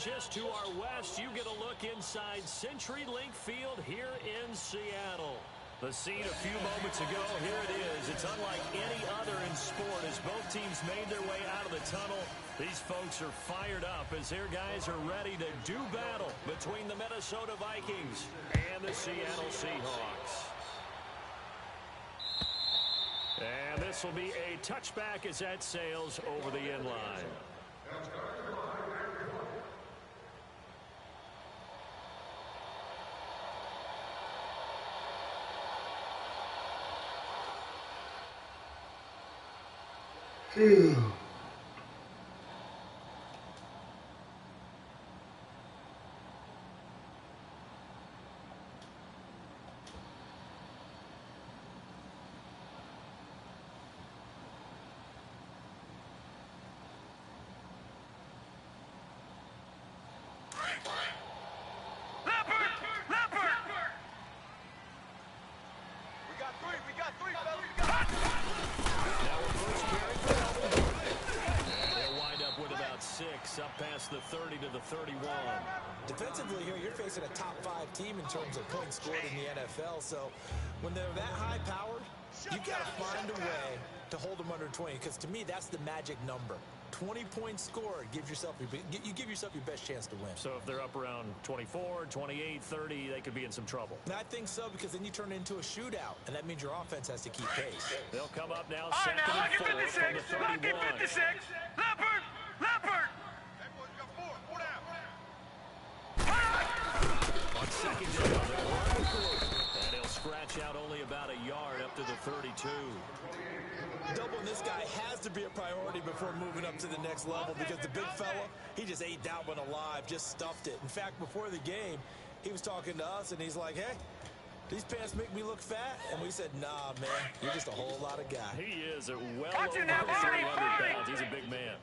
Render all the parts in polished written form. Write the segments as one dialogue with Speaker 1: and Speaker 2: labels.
Speaker 1: just to our west, you get a look inside CenturyLink Field here in Seattle. The scene a few moments ago, here it is. It's unlike any other in sport as both teams made their way out of the tunnel. These folks are fired up as their guys are ready to do battle between the Minnesota Vikings and the Seattle Seahawks. And this will be a touchback as that sails over the end line. Up past the 30 to the 31.
Speaker 2: Defensively here, you're facing a top 5 team in terms of points scored in the NFL. So when they're that high powered, you got to find a way to hold them under 20. Because to me, that's the magic number. 20 points scored, you give yourself your best chance to win.
Speaker 1: So if they're up around 24, 28, 30, they could be in some trouble.
Speaker 2: And I think so, because then you turn it into a shootout, and that means your offense has to keep pace.
Speaker 1: They'll come up now, second and 4 from the 31.
Speaker 3: 56. Leopard.
Speaker 1: On second down, and he'll scratch out only about a yard up to the 32.
Speaker 2: Doubling this guy has to be a priority before moving up to the next level, because the big fella, he just ate that one alive, just stuffed it. In fact, before the game, he was talking to us, and he's like, hey, these pants make me look fat? And we said, nah, man, you're just a whole lot of guy.
Speaker 1: He is well over 300 pounds. He's a big man.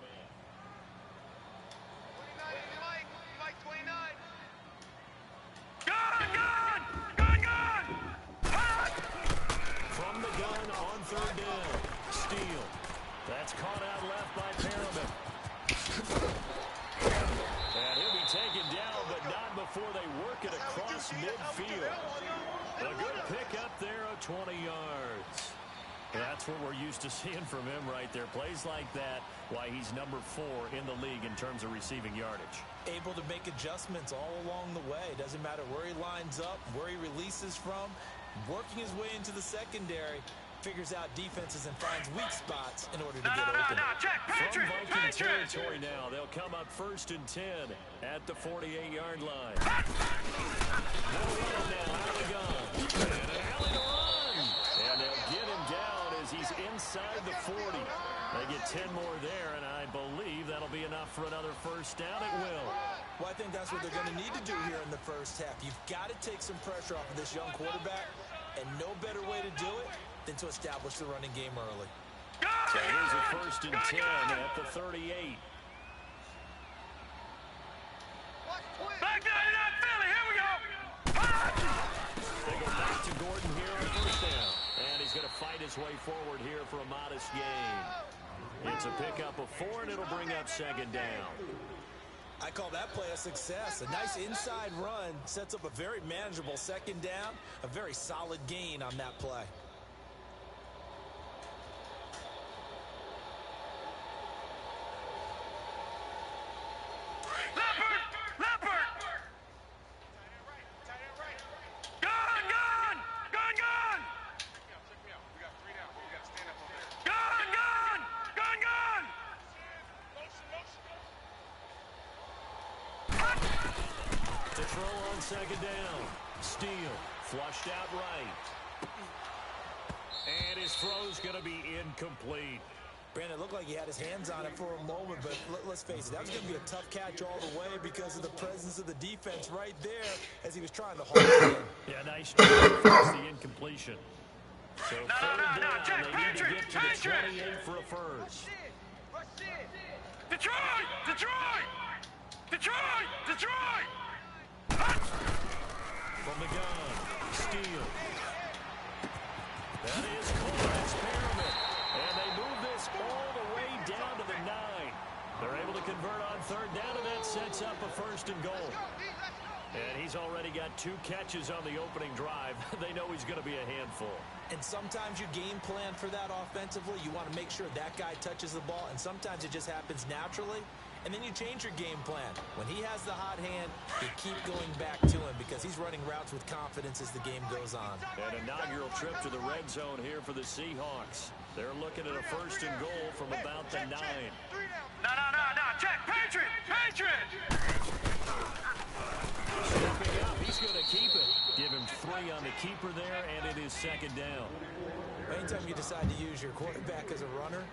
Speaker 1: From the gun on third down. Steele. That's caught out left by Perriman. And he'll be taken down, but not before they work it across midfield. A good pickup there of 20 yards. That's what we're used to seeing from him right there. Plays like that, why he's number 4 in the league in terms of receiving yardage.
Speaker 2: Able to make adjustments all along the way. Doesn't matter where he lines up, where he releases from. Working his way into the secondary, figures out defenses and finds weak spots in order to get open.
Speaker 1: From Viking territory now, they'll come up 1st and 10 at the 48-yard line. They'll run him now out of the gun. And an alley to run. And they'll get him down as he's inside the 40. They get 10 more there, and I believe that'll be enough for another first down. It will.
Speaker 2: Well, I think that's what they're going to need to do here in the first half. You've got to take some pressure off of this young quarterback, and no better way to do it than to establish the running game early.
Speaker 1: So here's a 1st and 10 at the 38.
Speaker 3: Back down in that Philly. Here we go.
Speaker 1: They go back to Gordon here on 1st down. And he's going to fight his way forward here for a modest gain. It's a pickup of 4, and it'll bring up 2nd down.
Speaker 2: I call that play a success. A nice inside run sets up a very manageable 2nd down. A very solid gain on that play.
Speaker 1: Second down. Steele flushed out right. And his throw's going to be incomplete.
Speaker 2: Brandon, it looked like he had his hands on it for a moment, but let's face it, that was going to be a tough catch all the way because of the presence of the defense right there as he was trying to hold it in.
Speaker 1: Yeah, nice try to force the incompletion. So third down, they need to get to the 28 for a first.
Speaker 3: Detroit! Detroit! Detroit! Detroit!
Speaker 1: From the gun, Steele. That is caught. It's Perriman. And they move this all the way down to the 9. They're able to convert on third down, and that sets up a 1st and goal. And he's already got 2 catches on the opening drive. They know he's going to be a handful.
Speaker 2: And sometimes you game plan for that offensively. You want to make sure that guy touches the ball, and sometimes it just happens naturally. And then you change your game plan. When he has the hot hand, you keep going back to him because he's running routes with confidence as the game goes on.
Speaker 1: An inaugural trip to the red zone here for the Seahawks. They're looking at a 1st and goal from about the 9.
Speaker 3: No. Check. Patriot.
Speaker 1: Stepping up, he's going to keep it. Give him 3 on the keeper there, and it is 2nd down.
Speaker 2: Anytime you decide to use your quarterback as a runner,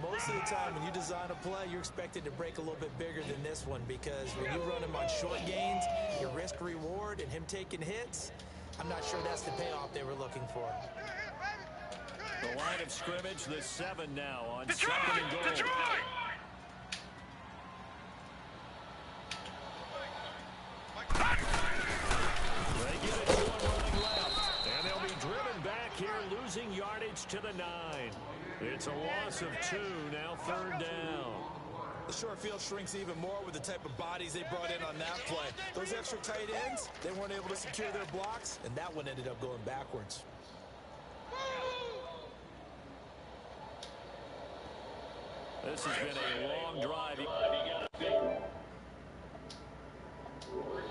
Speaker 2: most of the time when you design a play, you're expected to break a little bit bigger than this one because when you run him on short gains, your risk-reward and him taking hits, I'm not sure that's the payoff they were looking for.
Speaker 1: The line of scrimmage, the 7 now on
Speaker 3: Detroit!
Speaker 1: 2nd and goal.
Speaker 3: Detroit!
Speaker 1: They give it to him running left. And they'll be driven back here, losing yardage to the 9. It's a loss of 2, now 3rd down.
Speaker 2: The short field shrinks even more with the type of bodies they brought in on that play. Those extra tight ends, they weren't able to secure their blocks, and that one ended up going backwards.
Speaker 1: This has been a long drive.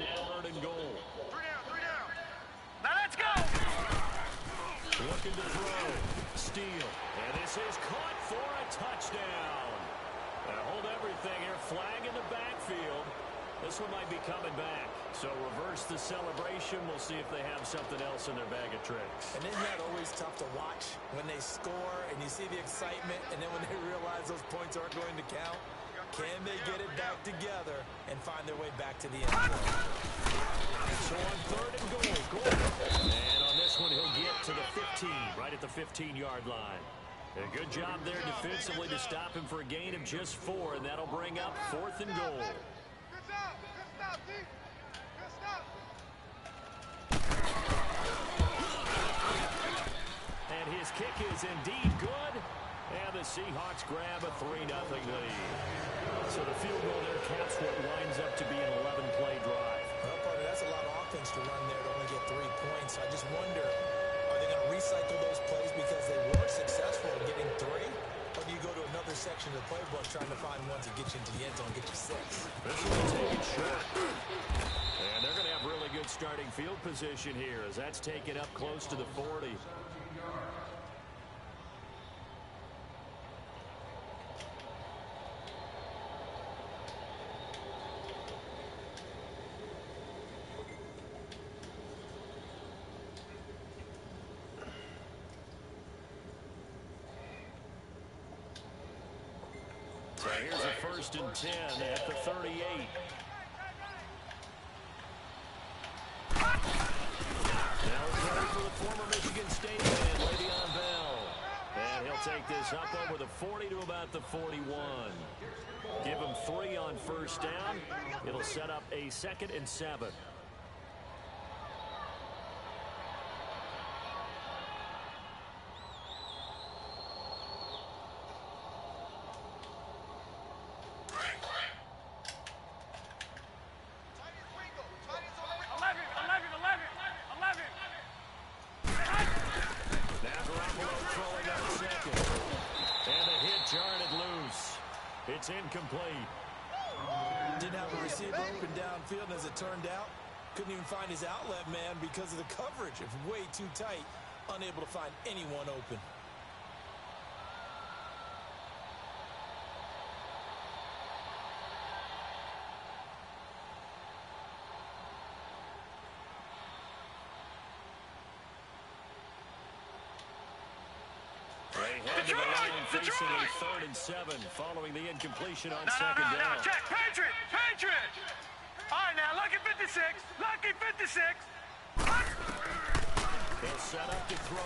Speaker 1: 3rd and goal.
Speaker 3: 3 down. Now let's go.
Speaker 1: Looking to throw. Steal. And this is caught for a touchdown. Hold everything here. Flag in the backfield. This one might be coming back. So reverse the celebration. We'll see if they have something else in their bag of tricks.
Speaker 2: And isn't that always tough to watch when they score and you see the excitement, and then when they realize those points aren't going to count? Can they get it back together and find their way back to the end zone?
Speaker 1: So on 3rd and goal. And on this one, he'll get to the 15, right at the 15-yard line. A good job there defensively to stop him for a gain of just 4, and that'll bring up 4th and goal.
Speaker 3: Good stop, D. Good stop.
Speaker 1: And his kick is indeed good. And the Seahawks grab a 3-0 lead. So the field goal there caps what winds up to be an 11-play drive.
Speaker 2: Well, partner, that's a lot of offense to run there to only get 3 points. I just wonder, are they going to recycle those plays because they were successful in getting 3? Or do you go to another section of the playbook trying to find ones that get you into the end zone and get you 6?
Speaker 1: This one's taken short. And they're going to have really good starting field position here as that's taken up close to the 40. So here's a 1st and 10 at the 38. Now it's ready for the former Michigan State man, Le'Veon Bell. And he'll take this up over the 40 to about the 41. Give him 3 on 1st down. It'll set up a 2nd and 7. It's incomplete.
Speaker 2: Didn't have a receiver open downfield, and as it turned out, couldn't even find his outlet man because of the coverage. It's way too tight, unable to find anyone open.
Speaker 1: Facing a 3rd and 7 following the incompletion on 2nd down.
Speaker 3: Check. Patriot. All right, now, lucky 56. Lucky 56.
Speaker 1: They'll set up to throw.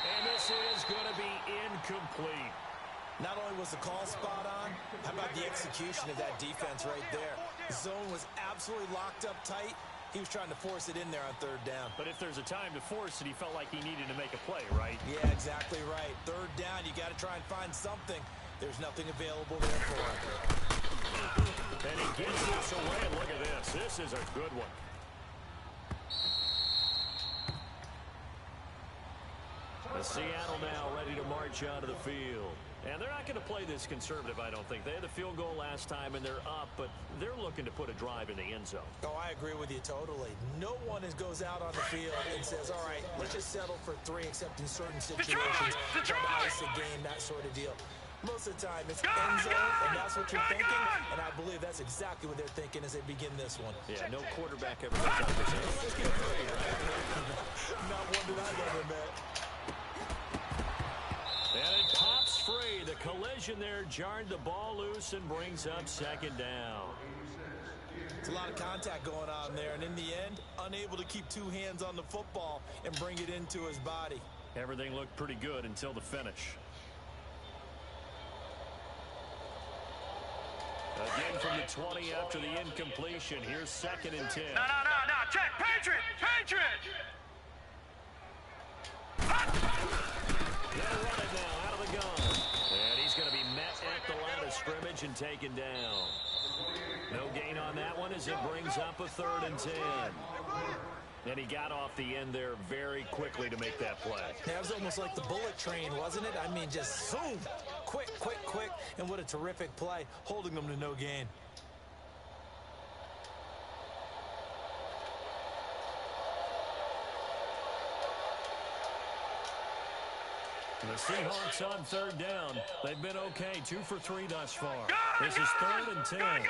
Speaker 1: And this is going to be incomplete.
Speaker 2: Not only was the call spot on, how about the execution of that defense right there? The zone was absolutely locked up tight, He was trying to force it in there on third down.
Speaker 1: But if there's a time to force it, he felt like he needed to make a play, right?
Speaker 2: Yeah, exactly right. Third down, you got to try and find something. There's nothing available there for him.
Speaker 1: And he gets this away. Look at this. This is a good one. The Seattle now ready to march out of the field. And they're not going to play this conservative, I don't think. They had the field goal last time, and they're up, but they're looking to put a drive in the end zone.
Speaker 2: Oh, I agree with you totally. No one goes out on the field and says, all right, let's just settle for 3, except in certain situations. Try to ice a game, that sort of deal. Most of the time, it's end zone, and that's what you're thinking, and I believe that's exactly what they're thinking as they begin this one.
Speaker 1: Yeah, no quarterback ever gets out this. Let's get 3, right?
Speaker 2: Not one that I've ever met.
Speaker 1: And it pops free. The collision there jarred the ball loose and brings up second down.
Speaker 2: It's a lot of contact going on there, and in the end, unable to keep 2 hands on the football and bring it into his body.
Speaker 1: Everything looked pretty good until the finish. Again from the 20 after the incompletion. Here's 2nd and 10.
Speaker 3: No. Check. Patriot.
Speaker 1: They'll run it now out of the gun. And he's going to be met at the line of scrimmage and taken down. No gain on that one as it brings up a 3rd and 10. And he got off the end there very quickly to make that play.
Speaker 2: That was almost like the bullet train, wasn't it? I mean, just zoom. Quick. And what a terrific play, holding them to no gain.
Speaker 1: The Seahawks on 3rd down. They've been okay, 2 for 3 thus far. This is 3rd and 10.
Speaker 3: Gun!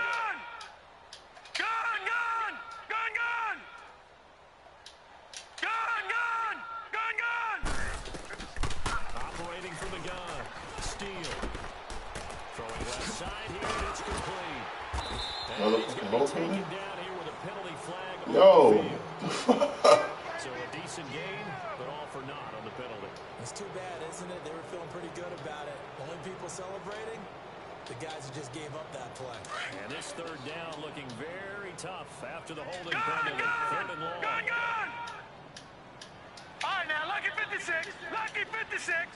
Speaker 1: Operating from the gun. Steele. Throwing left side here, and it's complete. And he's going to be taken down here with a penalty flag on the field. So a decent gain, but all for naught on the penalty.
Speaker 2: It's too bad, isn't it? They were feeling pretty good about it. Only people celebrating, the guys who just gave up that play.
Speaker 1: And this 3rd down looking very tough after the holding penalty. 3rd and long.
Speaker 3: Gun! All right, now, lucky 56. Lucky 56.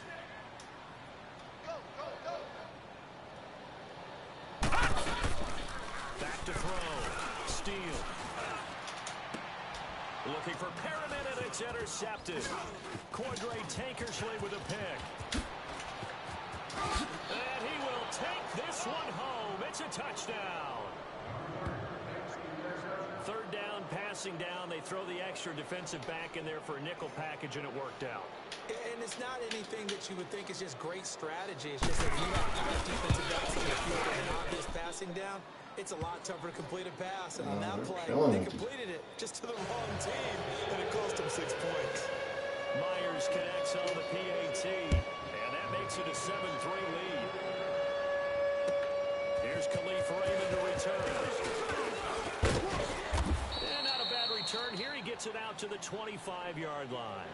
Speaker 1: Back to throw. Steele. Looking for Perriman, and it's intercepted. Cordray Tankersley with a pick. And he will take this one home. It's a touchdown. 3rd down, passing down. They throw the extra defensive back in there for a nickel package, and it worked out.
Speaker 2: And it's not anything that you would think is just great strategy. It's just that you have 5 defensive backs on the field and an obvious passing down. It's a lot tougher to complete a pass, and on that play, they completed it just to the wrong team, and it cost them 6 points.
Speaker 1: Myers connects on the PAT, and that makes it a 7-3 lead. Here's Khalif Raymond to return. And not a bad return here. He gets it out to the 25-yard line.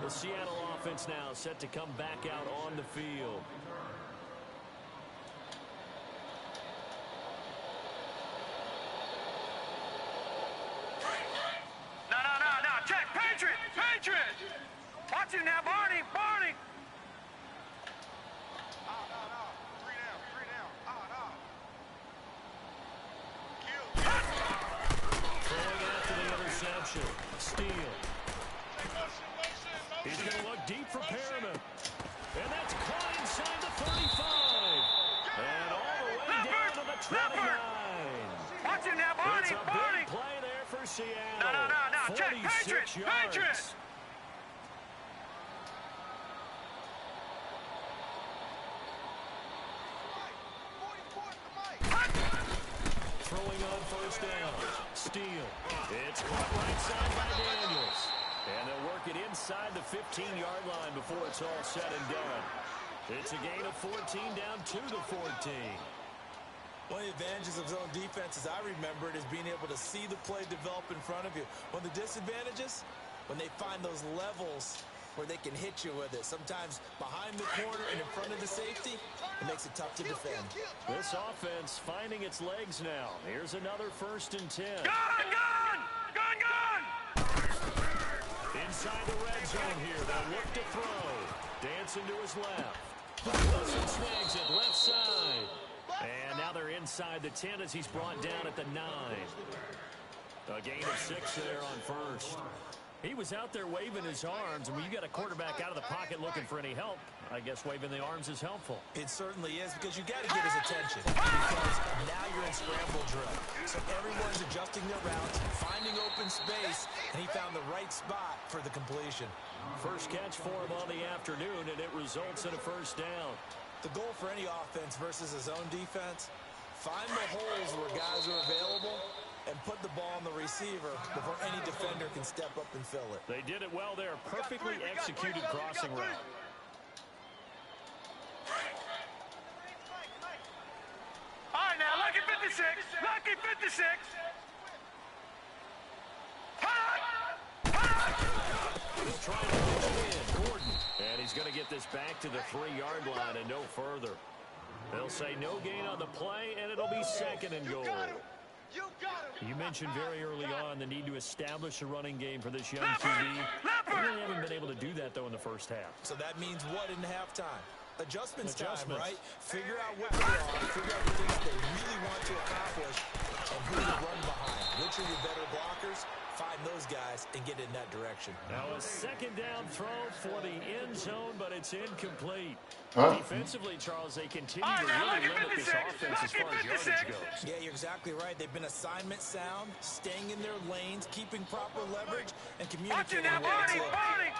Speaker 1: The Seattle offense now set to come back out on the field.
Speaker 3: No. Check. Patriot. Watch him now, Barney.
Speaker 1: Throwing after the interception. Steele. He's going to look deep for Perriman. And that's caught inside the 35. And all the way down to the 29.
Speaker 3: Watch him now, Barney.
Speaker 1: It's a big play there for Seattle.
Speaker 3: No. Check.
Speaker 1: 46 yards.
Speaker 3: Patriot.
Speaker 1: Throwing on 1st down. Steele. It's caught right side by Daniels. And they'll work it inside the 15-yard line before it's all said and done. It's a gain of 14 down to the 14.
Speaker 2: One of the advantages of zone defense, as I remember it, is being able to see the play develop in front of you. One of the disadvantages, when they find those levels where they can hit you with it. Sometimes behind the corner and in front of the safety, it makes it tough to defend.
Speaker 1: This offense finding its legs now. Here's another 1st and 10.
Speaker 3: Gun! Gun, gun!
Speaker 1: Inside the red zone here. They'll look to throw. Dancing to his left. Wilson snags it left side. And now they're inside the 10 as he's brought down at the 9. A gain of 6 there on first. He was out there waving his arms, and when you got a quarterback out of the pocket looking for any help, I guess waving the arms is helpful.
Speaker 2: It certainly is, because you got to get his attention, because now you're in scramble drill. So everyone's adjusting their routes, finding open space, and he found the right spot for the completion.
Speaker 1: First catch for him on the afternoon, and it results in a first down.
Speaker 2: The goal for any offense versus his own defense, find the holes where guys are available and put the ball on the receiver before any defender can step up and fill it.
Speaker 1: They did it well there. Perfectly executed crossing route.
Speaker 3: All right, now, lucky 56. Lucky 56.
Speaker 1: He'll try to push it in. Gordon. And he's going to get this back to the 3-yard line and no further. They'll say no gain on the play, and it'll be second and goal. You mentioned very early on the need to establish a running game for this young QB. They really haven't been able to do that, though, in the first half.
Speaker 2: So that means what in halftime? Adjustments time, right? Figure out what they are, figure out the things they really want to accomplish, and who to run behind. Which are your better blockers? Find those guys and get in that direction.
Speaker 1: Now a second down throw for the end zone, but it's incomplete. Defensively, Charles, they continue to really limit this offense as far as yardage goes.
Speaker 2: Yeah, you're exactly right. They've been assignment sound, staying in their lanes, keeping proper leverage, and communicating.
Speaker 3: Watch you now, Barney, Barney!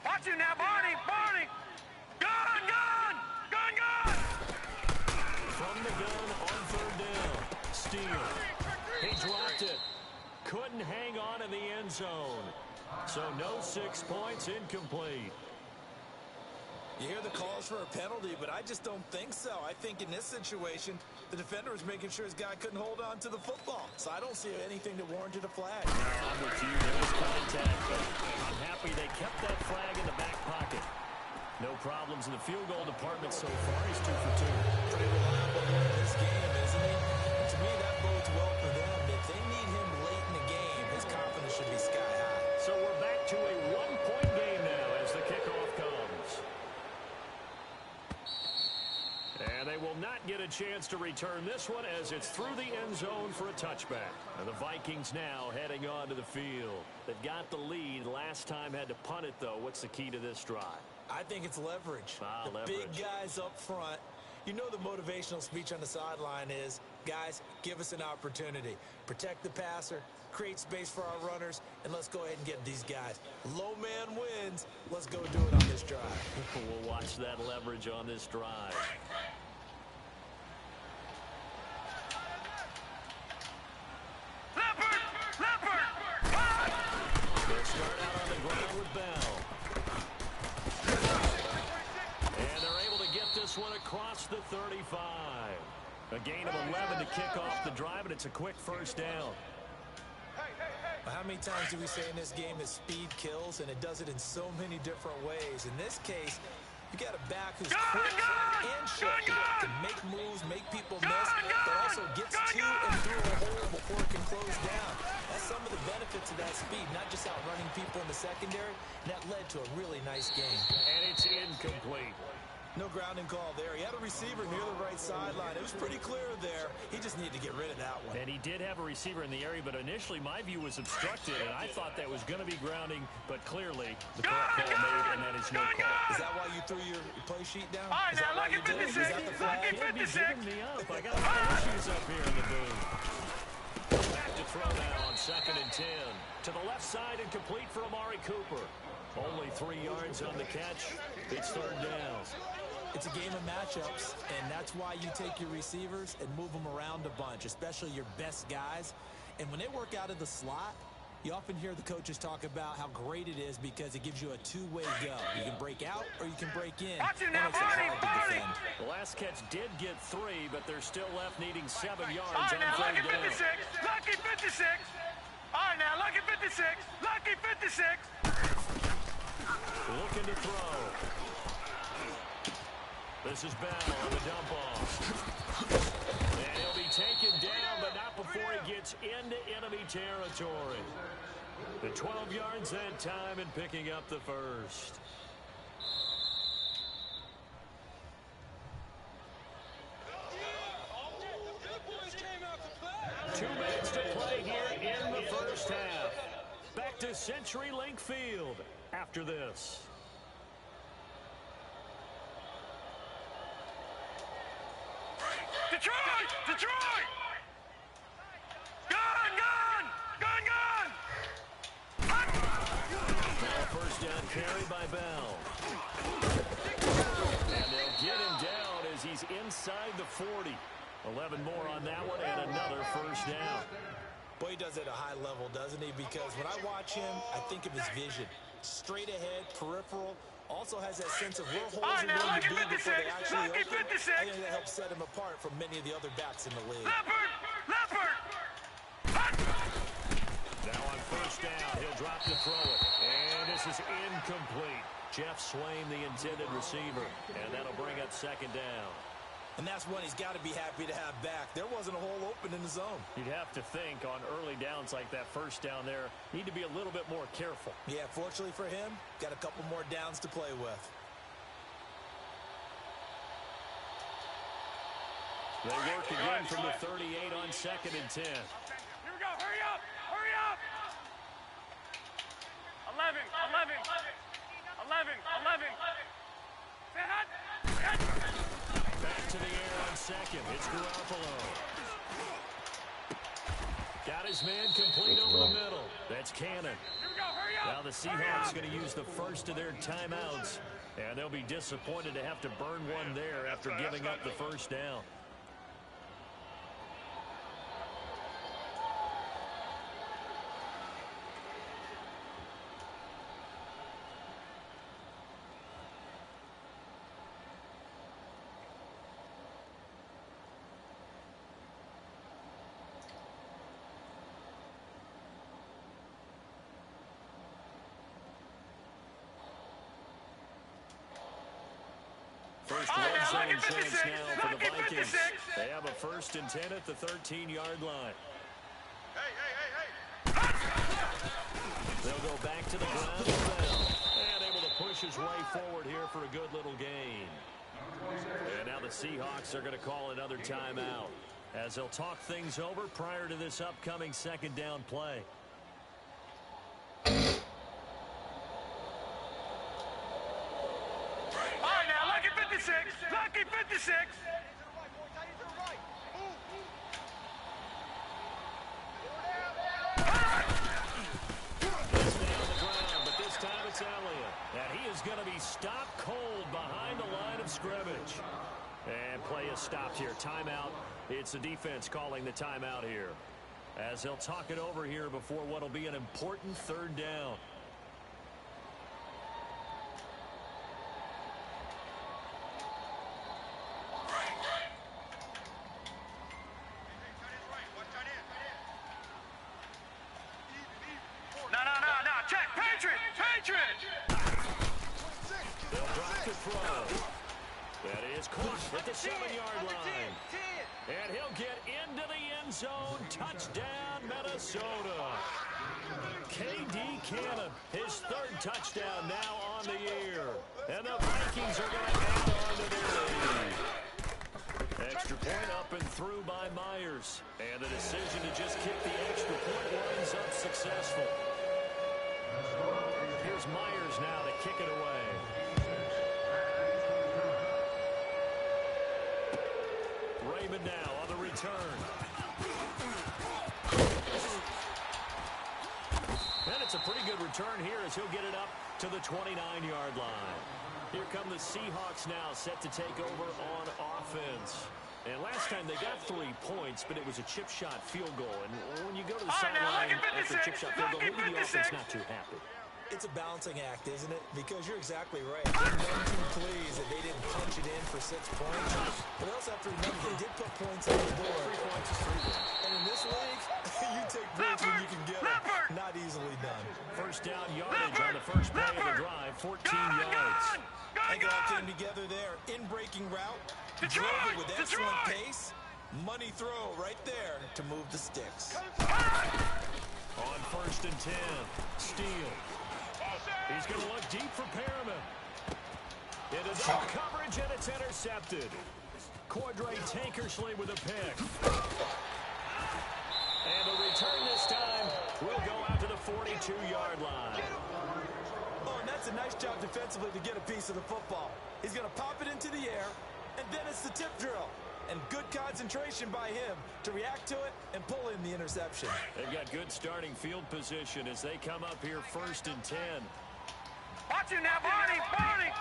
Speaker 3: Watch you now, Barney, Barney! Gun, gun! Gun, gun!
Speaker 1: From the gun on third down. Steele. He dropped it. Couldn't hang on in the end zone. So no 6 points, incomplete.
Speaker 2: You hear the calls for a penalty, but I just don't think so. I think in this situation, the defender was making sure his guy couldn't hold on to the football. So I don't see anything that warranted a flag.
Speaker 1: No, I'm with you. There was contact, but I'm happy they kept that flag in the back pocket. No problems in the field goal department so far. He's 2 for 2.
Speaker 2: Pretty reliable here in this game, isn't he? And to me, that bodes well for them. If they need him late in the game, his confidence should be sky high.
Speaker 1: So we're back to a 1-point game now as the kickoff comes. And they will not get a chance to return this one as it's through the end zone for a touchback. And the Vikings now heading onto the field. They've got the lead. Last time had to punt it, though. What's the key to this drive?
Speaker 2: I think it's leverage. The
Speaker 1: leverage.
Speaker 2: Big guys up front. You know the motivational speech on the sideline is, guys, give us an opportunity. Protect the passer, create space for our runners, and let's go ahead and get these guys. Low man wins. Let's go do it on this drive.
Speaker 1: We'll watch that leverage on this drive.
Speaker 3: Leopard! Leopard!
Speaker 1: They'll start out on the ground with Bell. And they're able to get this one across the 35. A gain of 11 to kick off the drive, and it's a quick first down.
Speaker 2: How many times do we say in this game that speed kills, and it does it in so many different ways? In this case, you got a back who's quick and shifty, can make moves, make people miss, but also gets to and through a hole before it can close down. That's some of the benefits of that speed, not just outrunning people in the secondary. And that led to a really nice game.
Speaker 1: And it's incomplete.
Speaker 2: No grounding call there. He had a receiver near the right sideline. It was pretty clear there. He just needed to get rid of that one.
Speaker 1: And he did have a receiver in the area, but initially my view was obstructed, and I thought that was going to be grounding, but clearly the correct call made, and that is no call.
Speaker 2: Is that why you threw your play sheet down?
Speaker 3: All right,
Speaker 2: Is that
Speaker 3: now,
Speaker 2: why
Speaker 3: look
Speaker 2: you did
Speaker 3: at
Speaker 2: it?
Speaker 3: 56.
Speaker 2: Is that the flag?
Speaker 3: Look at
Speaker 1: Can't be
Speaker 3: 56.
Speaker 1: giving me up. I got a lot of issues up here in the booth. Back to throw now on 2nd and 10. To the left side and complete for Amari Cooper. Only 3 yards on the catch. It's third down.
Speaker 2: It's a game of matchups, and that's why you take your receivers and move them around a bunch, especially your best guys. And when they work out of the slot, you often hear the coaches talk about how great it is because it gives you a two-way go. You can break out or you can break in.
Speaker 3: Watch it
Speaker 2: That
Speaker 3: now,
Speaker 2: makes it
Speaker 3: Barney,
Speaker 2: hard to
Speaker 3: Barney.
Speaker 2: defend.
Speaker 1: The last catch did get 3, but they're still left needing 7 yards
Speaker 3: All right,
Speaker 1: on
Speaker 3: now,
Speaker 1: third
Speaker 3: lucky
Speaker 1: down.
Speaker 3: 56. Lucky 56. All right, now, lucky 56. Lucky 56.
Speaker 1: Looking to throw. This is Bell on the dump off. And he'll be taken down, but not before he gets gets into enemy territory. The 12 yards that time and picking up the first. Two minutes to play here in the first half. Back to CenturyLink Field after this.
Speaker 3: Detroit! Detroit! Gun! Gun! Gun! Gun!
Speaker 1: Now first down carry by Bell. And they'll get him down as he's inside the 40. 11 more on that one and another first down.
Speaker 2: Boy, he does it at a high level, doesn't he? Because when I watch him, I think of his vision. Straight ahead, peripheral. Also has that sense of where holes are going to be before they actually open. I think that helps set him apart from many of the other backs in the league.
Speaker 3: Leopard! Leopard!
Speaker 1: Now on first down, he'll drop to throw it. And this is incomplete. Jeff Swain, the intended receiver. And that'll bring up second down.
Speaker 2: And that's one he's got to be happy to have back. There wasn't a hole open in the zone.
Speaker 1: You'd have to think on early downs like that first down there, need to be a little bit more careful.
Speaker 2: Yeah, fortunately for him, got a couple more downs to play with.
Speaker 1: They work again from the 38 on 2nd and 10.
Speaker 3: Here we go. Hurry up! Hurry up! 11. 11. 11. 11.
Speaker 1: Back to the air on second. It's Garoppolo. Got his man complete over the middle. That's Cannon.
Speaker 3: Here we go. Hurry up!
Speaker 1: Now the Seahawks going to use the first of their timeouts. And they'll be disappointed to have to burn one there after giving up the first down. First red zone chance now for the Vikings. They have a 1st and 10 at the 13-yard line. They'll go back to the ground and able to push his way forward here for a good little gain. And now the Seahawks are going to call another timeout as they'll talk things over prior to this upcoming second down play.
Speaker 3: Lucky 56.
Speaker 1: But this time it's Elliott. And he is going to be stopped cold behind the line of scrimmage. And play is stopped here. Timeout. It's the defense calling the timeout here, as they'll talk it over here before what will be an important third down. They'll drop to throw. That is caught at the 7-yard line. And he'll get into the end zone. Touchdown, Minnesota. K.D. Cannon, his 3rd touchdown now on the year. And the Vikings are going to add on to their lead. Extra point up and through by Myers. And the decision to just kick the extra point winds up successful. Here's Myers now to kick it away. Raymond now on the return. And it's a pretty good return here as he'll get it up to the 29-yard line. Here come the Seahawks now set to take over on offense. And last time they got 3 points, but it was a chip shot field goal. And when you go to the sideline after a chip shot field goal, maybe the offense not too happy.
Speaker 2: It's a balancing act, isn't it? Because you're exactly right. They're none too pleased that they didn't punch it in for 6 points. But they also have to remember they did put points on the board.
Speaker 1: 3 points is 3 points.
Speaker 2: And in this league, you take points when you can get them. Not easily done.
Speaker 1: First down yardage on the first play of the drive, 14 yards.
Speaker 2: They all came together there. In breaking route. Drove it with excellent pace. Money throw right there to move the sticks.
Speaker 1: On 1st and 10, Steele. He's going to look deep for Perriman. Into double coverage, and it's intercepted. Cordray Tankersley with a pick. And the return this time will go out to the 42-yard line.
Speaker 2: Oh, and that's a nice job defensively to get a piece of the football. He's going to pop it into the air, and then it's the tip drill. And good concentration by him to react to it and pull in the interception.
Speaker 1: They've got good starting field position as they come up here 1st and 10.
Speaker 3: Watch it now, Barney. Barney.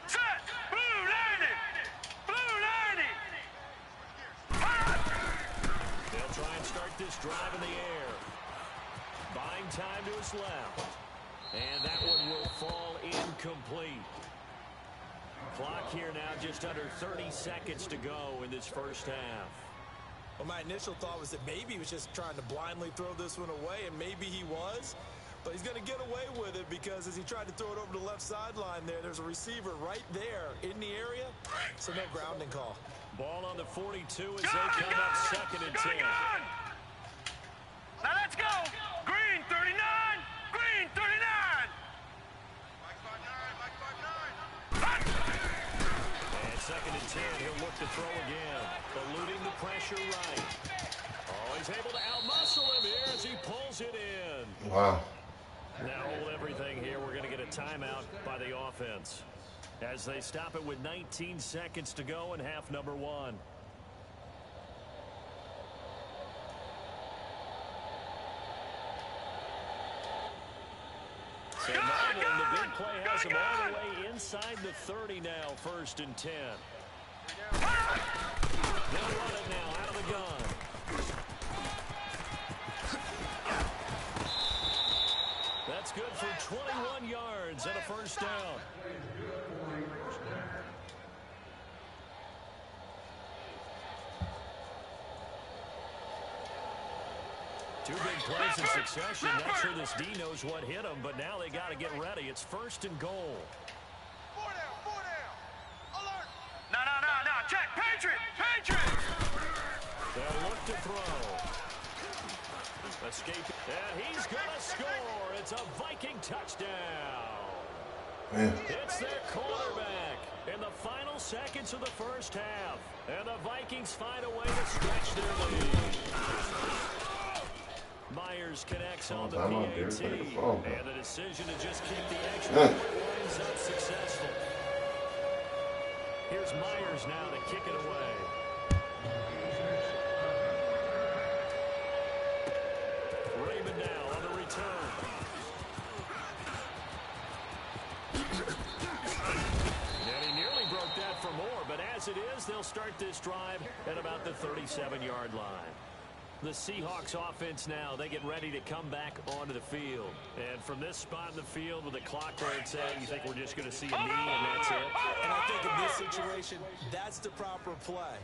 Speaker 3: Set. Blue lady. Blue lady.
Speaker 1: They'll try and start this drive in the air. Buying time to his left. And that one will fall incomplete. Clock here now just under 30 seconds to go in this first half.
Speaker 2: Well, my initial thought was that maybe he was just trying to blindly throw this one away, and maybe he was. But he's going to get away with it because as he tried to throw it over the left sideline there's a receiver right there in the area, so no grounding call.
Speaker 1: Ball on the 42 as they come up 2nd and 10.
Speaker 3: Now let's go. Green 39. Green 39.
Speaker 1: And 2nd and 10, he'll look to throw again. Eluding the pressure right. Oh, he's able to outmuscle him here as he pulls it in.
Speaker 4: Wow.
Speaker 1: Now hold everything here. We're going to get a timeout by the offense as they stop it with 19 seconds to go in half number 1. So Marvin, the big play has him all the way inside the 30 now, 1st and 10. They'll run it now out of the gun. That's good for 21 yards and a first down. Two big plays in succession. Not sure this D knows what hit him, but now they got to get ready. It's 1st and goal.
Speaker 3: 4 down. Alert. No. Check. Patriot.
Speaker 1: They'll look to throw. Escape. And he's going to score. It's a Viking touchdown.
Speaker 4: Man.
Speaker 1: It's their quarterback in the final seconds of the first half. And the Vikings find a way to stretch their lead. Myers connects on the PAT, and the decision to just kick the extra point winds up successful. Here's Myers now to kick it away. Raymond now on the return. And he nearly broke that for more, but as it is, they'll start this drive at about the 37-yard line. The Seahawks offense now, they get ready to come back onto the field. And from this spot in the field with the clock where it's at, you think we're just going to see a knee and that's it?
Speaker 2: And I think in this situation, that's the proper play.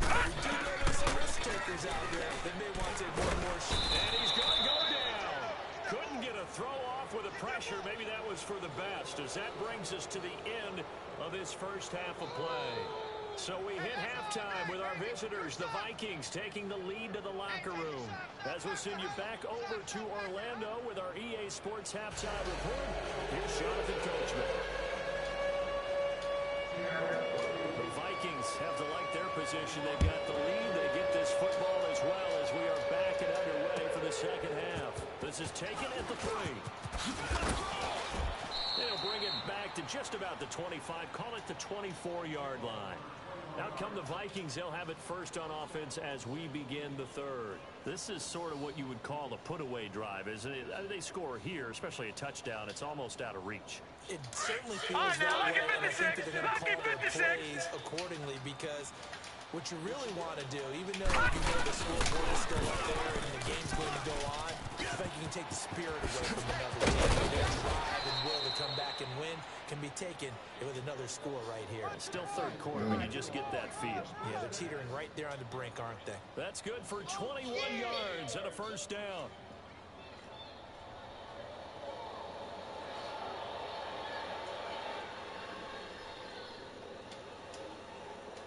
Speaker 2: But we do know there's some risk takers out there that may want to take one more shot.
Speaker 1: And he's going to go down. Couldn't get a throw off with the pressure. Maybe that was for the best, as that brings us to the end of this first half of play. So we hit halftime with our visitors, the Vikings, taking the lead to the locker room. As we send you back over to Orlando with our EA Sports Halftime Report, here's Jonathan Coachman. The Vikings have to like their position. They've got the lead. They get this football as well as we are back and underway for the second half. This is taken at the 3. They'll bring it back to just about the 25, call it the 24-yard line. Out come the Vikings. They'll have it first on offense as we begin the 3rd. This is sort of what you would call the put-away drive, isn't it? They score here, especially a touchdown. It's almost out of reach.
Speaker 2: It certainly feels that way, and I think that they're going to call their plays accordingly because what you really want to do, even though you know the scoreboard is still up there and the game's going to go on, I think you can take the spirit away from another team. Their drive and will to come back and win can be taken with another score right here.
Speaker 1: It's still 3rd quarter, but you just get that feel.
Speaker 2: Yeah, they're teetering right there on the brink, aren't they?
Speaker 1: That's good for 21 yards and a first down.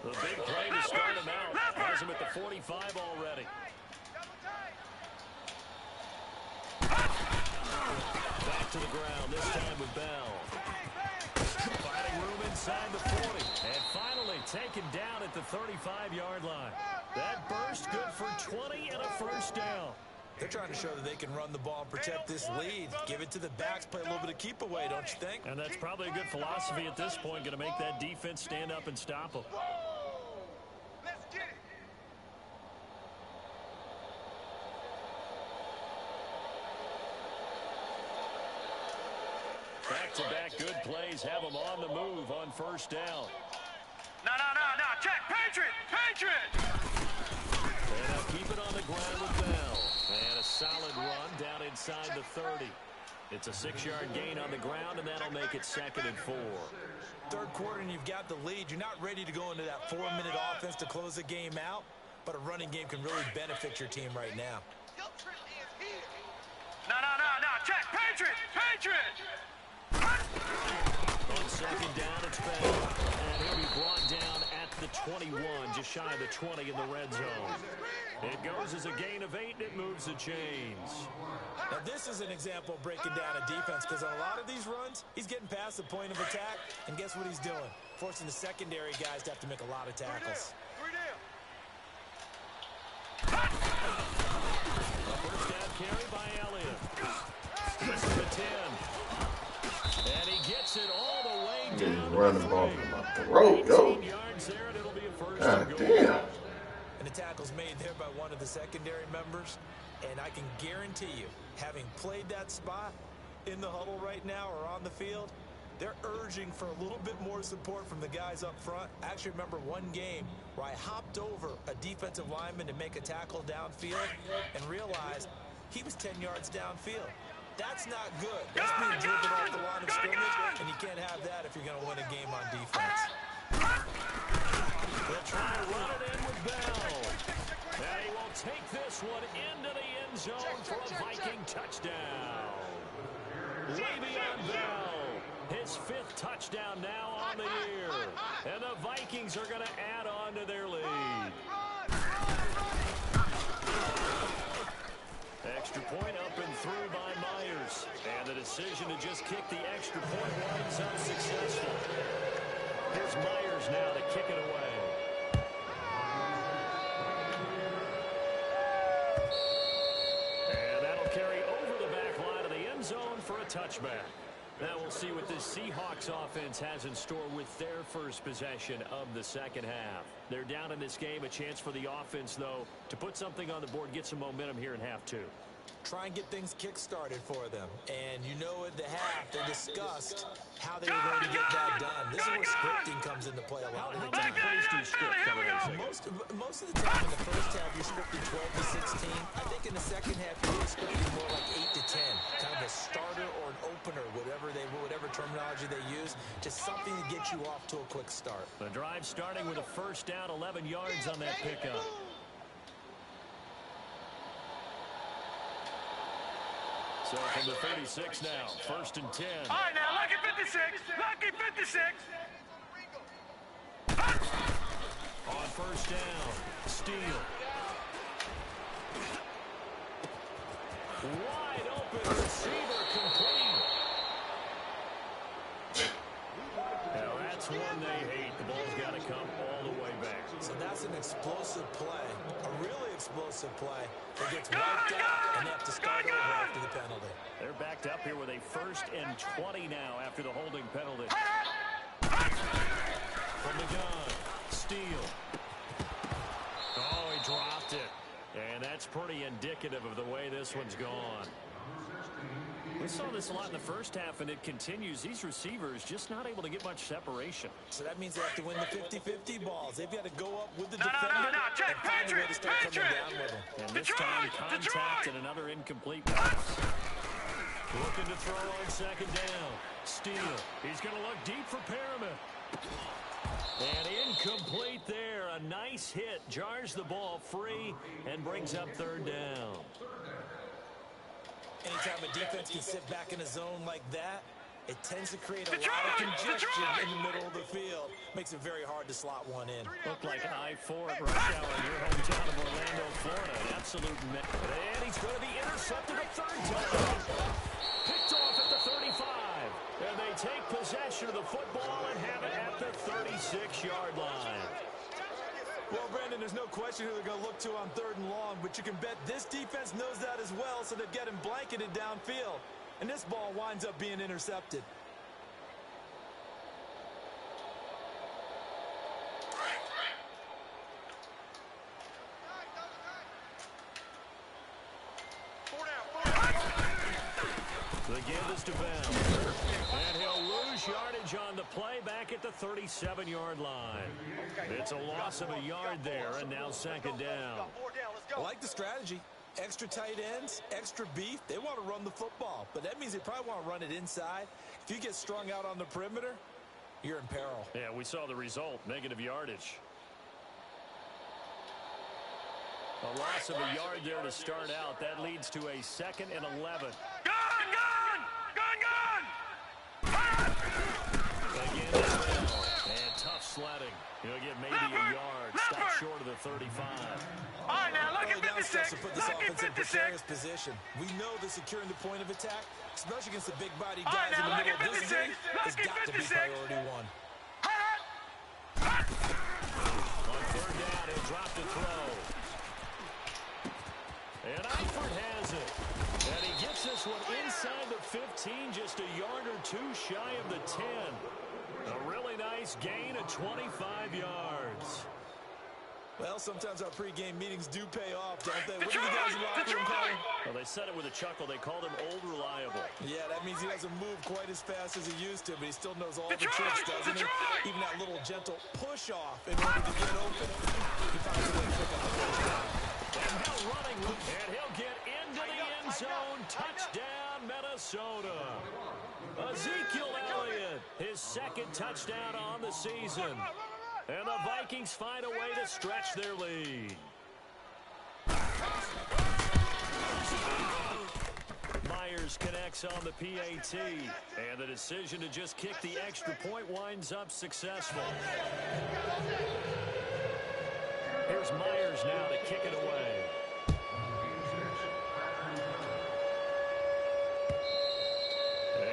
Speaker 1: The big play to start him out. has him at the 45 already. Back to the ground, this time with Bell. Finding room inside the 40. And finally taken down at the 35-yard line. That burst good for 20 and a first down.
Speaker 2: They're trying to show that they can run the ball and protect this lead. Give it to the backs, play a little bit of keep away, don't you think?
Speaker 1: And that's probably a good philosophy at this point, going to make that defense stand up and stop them.
Speaker 3: Let's get it.
Speaker 1: Back-to-back good plays have them on the move on first down.
Speaker 3: No. Check. Patriot.
Speaker 1: And they'll keep it on the ground with Bell. And a solid run down inside the 30. It's a 6-yard gain on the ground, and that'll make it 2nd and 4.
Speaker 2: Third quarter, and you've got the lead. You're not ready to go into that 4-minute offense to close the game out, but a running game can really benefit your team right now.
Speaker 3: No. Check. Patriot.
Speaker 1: On second down, it's Bell. And he'll be brought down at the 21, just shy of the 20 in the red zone. It goes as a gain of 8, and it moves the chains.
Speaker 2: Now, this is an example of breaking down a defense, because on a lot of these runs, he's getting past the point of attack, and guess what he's doing? Forcing the secondary guys to have to make a lot of tackles.
Speaker 1: A first down carry by Elliott. This is the 10. And he gets it all the way down.
Speaker 4: Running the ball in my throat, yo.
Speaker 1: 18 yards there, and it'll be a first
Speaker 4: God
Speaker 1: and
Speaker 4: damn.
Speaker 1: goal.
Speaker 2: And the tackle's made there by one of the secondary members, and I can guarantee you, having played that spot in the huddle right now or on the field, they're urging for a little bit more support from the guys up front. I actually remember one game where I hopped over a defensive lineman to make a tackle downfield and realized he was 10 yards downfield. That's not good. That's being driven off the line of scrimmage, and you can't have that if you're going to win a game on defense.
Speaker 1: They'll try to run it in with Bell. And he will take this one into the end zone for a Viking touchdown. Le'Veon Bell, his 5th touchdown now on the year. And the Vikings are going to add on to their lead. Extra point up and through by Myers. And the decision to just kick the extra point was unsuccessful. Here's Myers now to kick it away. And that'll carry over the back line of the end zone for a touchback. Now we'll see what this Seahawks offense has in store with their first possession of the second half. They're down in this game. A chance for the offense, though, to put something on the board, get some momentum here in half 2.
Speaker 2: Try and get things kick-started for them. And you know at the half, they discussed how they were going to get that done. This is where scripting comes into play a lot of the time.
Speaker 1: How many plays do you script coming in?
Speaker 2: Most of the time in the first half, you're scripting 12 to 16. I think in the second half, you're really scripting more like 8 to 10. Kind of a starter or an opener, whatever terminology they use. Just something to get you off to a quick start.
Speaker 1: The drive starting with a first down, 11 yards on that pickup. So from the 36 now, 1st and 10.
Speaker 3: All right, now, lucky 56. Lucky 56.
Speaker 1: On first down, Steele. Wide open receiver complete. Now that's one they hate. The ball's got to come all the way back.
Speaker 2: So that's an explosive play, a really explosive play that gets wiped out, and they have to start over after the penalty.
Speaker 1: They're backed up here with a 1st and 20 now after the holding penalty. From the gun, Steele. Oh, he dropped it. And that's pretty indicative of the way this one's gone. We saw this a lot in the first half, and it continues. These receivers just not able to get much separation.
Speaker 2: So that means they have to win the 50-50 balls. They've got to go up with the
Speaker 3: No,
Speaker 2: defender
Speaker 3: check,
Speaker 2: and find a way to start coming down with them.
Speaker 1: And this time, contact and another incomplete pass. Looking to throw on second down. Steele. He's going to look deep for Perriman. And incomplete there. A nice hit. Jars the ball free and brings up 3rd down.
Speaker 2: Anytime a defense can sit back in a zone like that, It tends to create a lot of congestion in the middle of the field. Makes it very hard to slot one in.
Speaker 1: Looked like I-4 at rush hour in your hometown of Orlando, Florida. An absolute mess. And he's going to be intercepted a third time. Picked off at the 35. And they take possession of the football and have it at the 36-yard line.
Speaker 2: Well, Brandon, there's no question who they're going to look to on 3rd and long, but you can bet this defense knows that as well, so they're getting blanketed downfield. And this ball winds up being intercepted.
Speaker 1: The give is to Bell. And he'll lose yardage on the play back at the 37-yard line. It's a loss of a yard there, and now 2nd down.
Speaker 2: I like the strategy. Extra tight ends, extra beef. They want to run the football, but that means they probably want to run it inside. If you get strung out on the perimeter, you're in peril.
Speaker 1: Yeah, we saw the result, negative yardage. A loss of a yard there to start out. That leads to a 2nd and 11.
Speaker 3: Gun!
Speaker 1: Again, and tough sledding. He'll get maybe a yard. Stop short of the 35.
Speaker 3: All right, now look at
Speaker 2: Now it's
Speaker 3: 56.
Speaker 2: to put this
Speaker 3: Look at
Speaker 2: offense in
Speaker 3: 56.
Speaker 2: precarious position. We know that securing the point of attack, especially against the big body
Speaker 3: All right,
Speaker 2: guys in
Speaker 3: now
Speaker 2: the
Speaker 3: look
Speaker 2: middle
Speaker 3: at
Speaker 2: of this
Speaker 3: 56.
Speaker 2: game, has
Speaker 3: Look at
Speaker 2: got to be
Speaker 3: 56.
Speaker 2: priority one.
Speaker 1: On 3rd down, he'll drop to throw. And Eifert has it. And he gets this one inside the 15, just a yard or two shy of the 10. A really nice gain of 25 yards.
Speaker 2: Well, sometimes our pregame meetings do pay off, don't they? What do you guys in the locker room call him?
Speaker 1: Well, they said it with a chuckle. They called him Old Reliable.
Speaker 2: Yeah, that means he doesn't move quite as fast as he used to, but he still knows all the tricks, doesn't he? Even that little gentle push-off in order to get open. He finds a way to pick up the first down.
Speaker 1: And he'll running, and he'll get into the end zone. Touchdown, Minnesota. Ezekiel Elliott, his 2nd touchdown on the season. And the Vikings find a way to stretch their lead. Myers connects on the PAT. And the decision to just kick the extra point winds up successful. Here's Myers now to kick it away.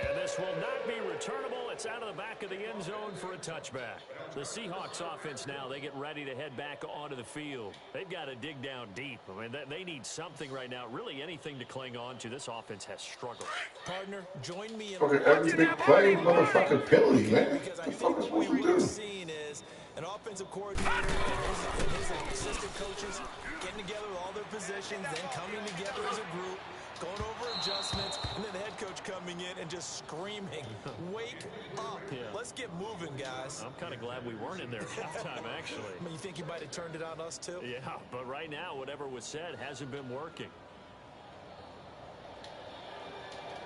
Speaker 1: And this will not be returnable. It's out of the back of the end zone for a touchback. The Seahawks offense now, they get ready to head back onto the field. They've got to dig down deep. I mean, they need something right now, really anything to cling on to. This offense has struggled.
Speaker 2: Partner, join me in
Speaker 4: Fucking every big play, motherfucking penalty, man.
Speaker 2: because I
Speaker 4: What the fuck
Speaker 2: think
Speaker 4: is we
Speaker 2: what we're
Speaker 4: do?
Speaker 2: seeing is an offensive coordinator and his assistant coaches getting together with all their positions, then coming together as a group, going over adjustments, and then the head coach coming in and just screaming, wake up.
Speaker 1: Yeah.
Speaker 2: Let's get moving, guys.
Speaker 1: I'm kind of glad we weren't in there at halftime, actually.
Speaker 2: I mean, you think he might have turned it on us, too?
Speaker 1: Yeah, but right now, whatever was said hasn't been working.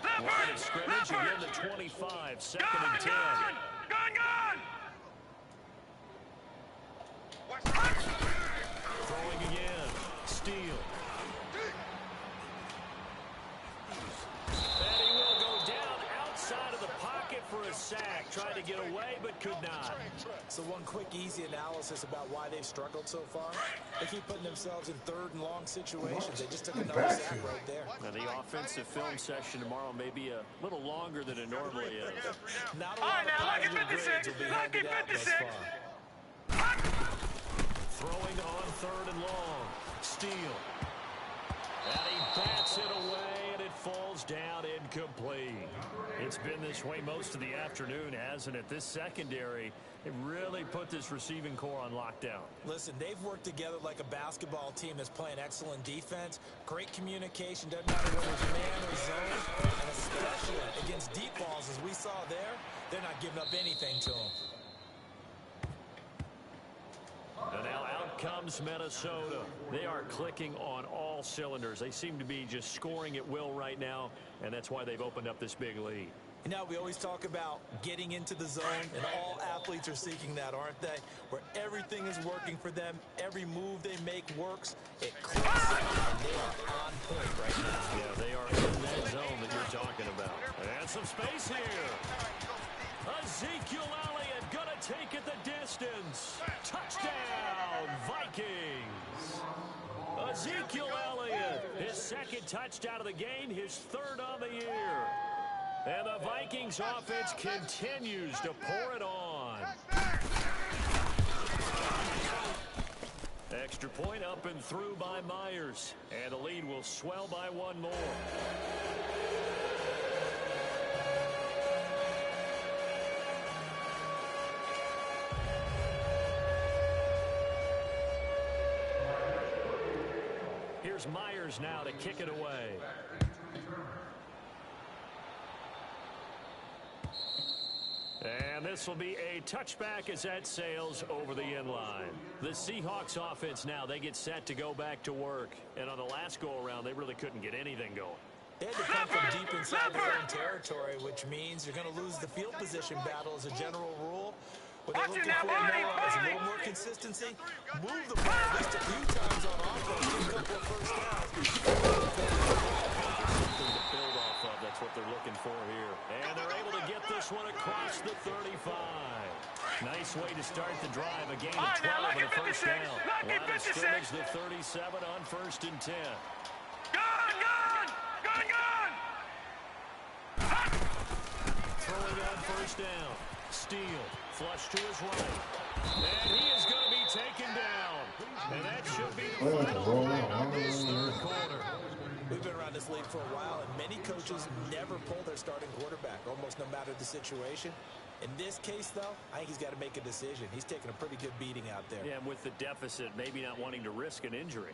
Speaker 1: Line of scrimmage, again the 25, 2nd and 10.
Speaker 3: Gun!
Speaker 1: Throwing again. Steele. And he will go down outside of the pocket for a sack. Tried to get away, but could not.
Speaker 2: So one quick, easy analysis about why they've struggled so far. They keep putting themselves in 3rd and long situations. They just took another sack right there.
Speaker 1: Now, the offensive film session tomorrow may be a little longer than it normally is.
Speaker 2: Not a
Speaker 3: All
Speaker 2: lot
Speaker 3: right, now
Speaker 2: of
Speaker 3: look at
Speaker 2: positive grades
Speaker 3: 56.
Speaker 2: will be
Speaker 3: Look
Speaker 2: handed
Speaker 3: at
Speaker 2: out thus
Speaker 3: 56.
Speaker 2: far.
Speaker 1: Throwing on 3rd and long. Steele. And he bats it away, and it falls down incomplete. It's been this way most of the afternoon, hasn't it? This secondary, it really put this receiving core on lockdown.
Speaker 2: Listen, they've worked together like a basketball team that's playing excellent defense, great communication, doesn't matter whether it's man or zone, and especially against deep balls, as we saw there, they're not giving up anything to them.
Speaker 1: And now out comes Minnesota. They are clicking on all cylinders. They seem to be just scoring at will right now, and that's why they've opened up this big lead.
Speaker 2: You know, we always talk about getting into the zone, and all athletes are seeking that, aren't they? Where everything is working for them, every move they make works, it clicks, and they are on point right now.
Speaker 1: Yeah, they are in that zone that you're talking about. And some space here. Ezekiel Elliott gonna take it the distance. Touchdown, Vikings. Ezekiel Elliott, his second touchdown of the game, his third on the year. And the Vikings offense continues to pour it on. Extra point up and through by Myers. And the lead will swell by one more. Here's Myers now to kick it away. And this will be a touchback as that sails over the end line. The Seahawks offense now, they get set to go back to work. And on the last go-around, they really couldn't get anything going.
Speaker 2: They had to come from deep inside their own territory, which means you're going to lose the field position battle as a general rule. What they're looking for now is a little more consistency. Move the ball at least a few times on offense, get a couple of first downs.
Speaker 1: That's what they're looking for here. And they're able to get this one across the 35. Nice way to start the drive. A gain of 12 and a first down. Line of scrimmage, the 37 on 1st and 10.
Speaker 3: Gun, gun! Gun, gun!
Speaker 1: Throwing on first down. Steele, flush to his right. And he is going to be taken down. And that should be the final play of this third quarter.
Speaker 2: We've been around this league for a while, and many coaches never pull their starting quarterback, almost no matter the situation. In this case, though, I think he's got to make a decision. He's taking a pretty good beating out there.
Speaker 1: Yeah, and with the deficit, maybe not wanting to risk an injury.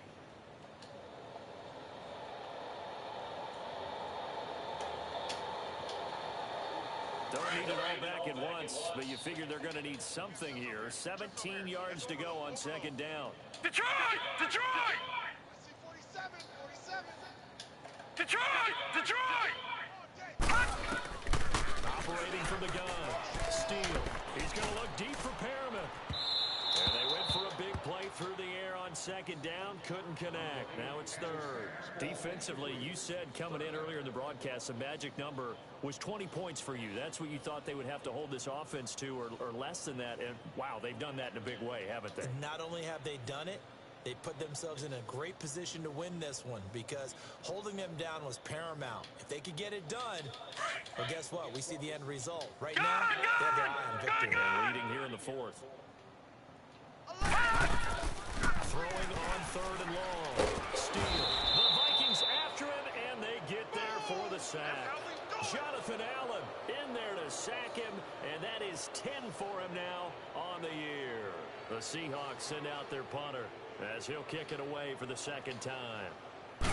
Speaker 1: Don't need it all back at once, but you figure they're going to need something here. 17 yards to go on second down.
Speaker 3: Detroit! Detroit! Detroit! Detroit!
Speaker 1: Operating from the gun. Steele. He's going to look deep for Perriman. And they went for a big play through the air on second down. Couldn't connect. Now it's third. Defensively, you said coming in earlier in the broadcast, the magic number was 20 points for you. That's what you thought they would have to hold this offense to, or less than that. And, wow, they've done that in a big way, haven't they?
Speaker 2: And not only have they done it, they put themselves in a great position to win this one because holding them down was paramount. If they could get it done, well, guess what? We see the end result. Right now, they have their eye on victory.
Speaker 1: They're leading here in the fourth. Throwing on third and long. Steele. The Vikings after him, and they get there for the sack. Jonathan Allen in there to sack him, and that is 10 for him now on the year. The Seahawks send out their punter as he'll kick it away for the second time. He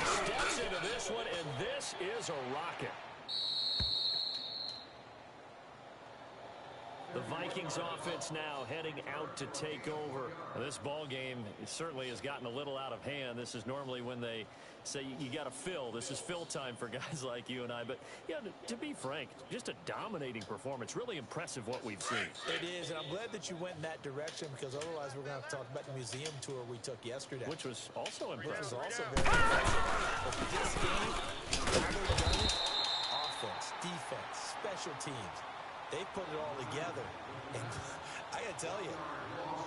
Speaker 1: steps into this one, and this is a rocket. The Vikings offense now heading out to take over. This ball game, it certainly has gotten a little out of hand. This is normally when they say you got to fill. This is fill time for guys like you and I. But, yeah, to be frank, just a dominating performance. Really impressive what we've seen.
Speaker 2: It is, and I'm glad that you went in that direction because otherwise we're going to have to talk about the museum tour we took yesterday.
Speaker 1: Which was also impressive.
Speaker 2: Which was also very impressive. But this game, how they've done it, offense, defense, special teams. They put it all together, and I got to tell you,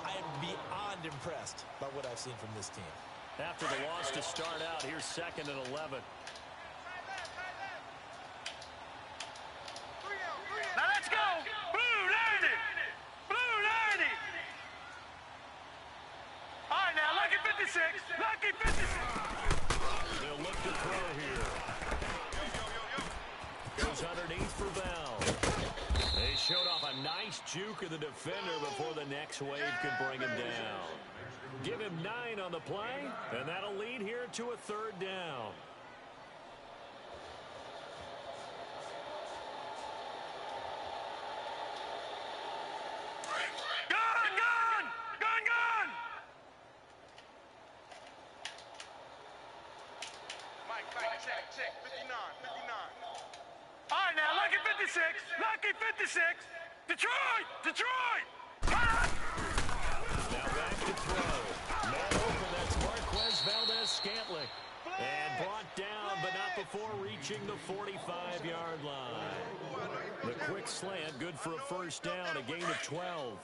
Speaker 2: I am beyond impressed by what I've seen from this team.
Speaker 1: After the loss to start out, here's 2nd and 11.
Speaker 3: Now let's go! Blue 90! Blue 90! All right, now, lucky 56! Lucky 56!
Speaker 1: They'll look to throw here. Goes underneath for Bell. They showed off a nice juke of the defender before the next wave could bring him down. Give him 9 on the play, and that'll lead here to a third down.
Speaker 3: Gun, gun! Gun, gun!
Speaker 5: Mike, check, 59.
Speaker 1: brought down, but not before reaching the 45-yard line. The quick slant, good for a first down, a gain of 12.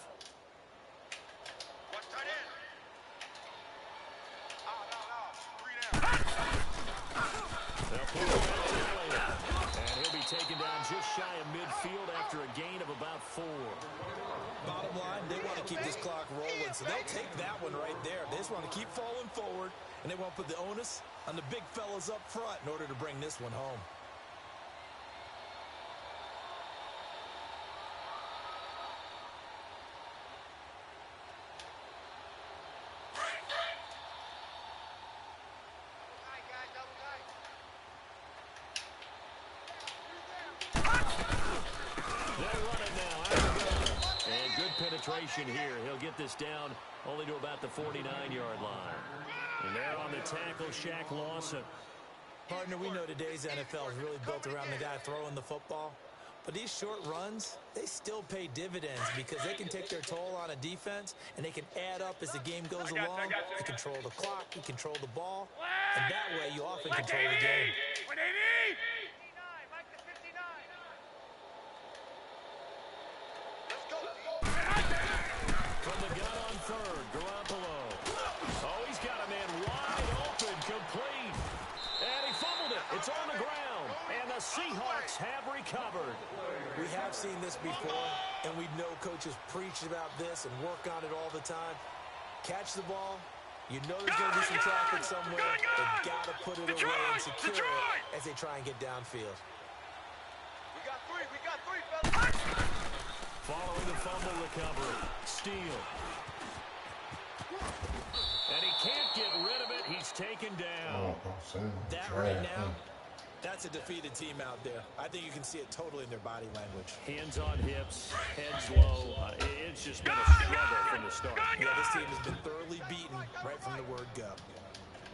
Speaker 1: They'll pull it back to Elliott. And he'll be taken down just shy of midfield after a gain of about 4.
Speaker 2: Bottom line, they want to keep this clock rolling, so they'll take that one right there. They just want to keep falling forward, and they want to put the onus on the big fellas up front in order to bring this one home.
Speaker 1: Here. He'll get this down only to about the 49-yard line. And there on the tackle, Shaq Lawson.
Speaker 2: Partner, we know today's NFL is really built around the guy throwing the football. But these short runs, they still pay dividends because they can take their toll on a defense, and they can add up as the game goes along. You control the clock, you control the ball, and that way you often control the game.
Speaker 1: From the gun on third, Garoppolo. Oh, he's got a man wide open, complete. And he fumbled it. It's on the ground. And the Seahawks have recovered.
Speaker 2: We have seen this before, and we know coaches preach about this and work on it all the time. Catch the ball. You know there's going to be some traffic somewhere. They've got to put it away and secure it as they try and get downfield.
Speaker 3: We got three, fellas.
Speaker 1: Following the fumble recovery, Steele. And he can't get rid of it. He's taken down.
Speaker 2: That right now, that's a defeated team out there. I think you can see it totally in their body language.
Speaker 1: Hands on hips, heads low. It's just been a struggle from the start.
Speaker 2: Yeah, this team has been thoroughly beaten right from the word go.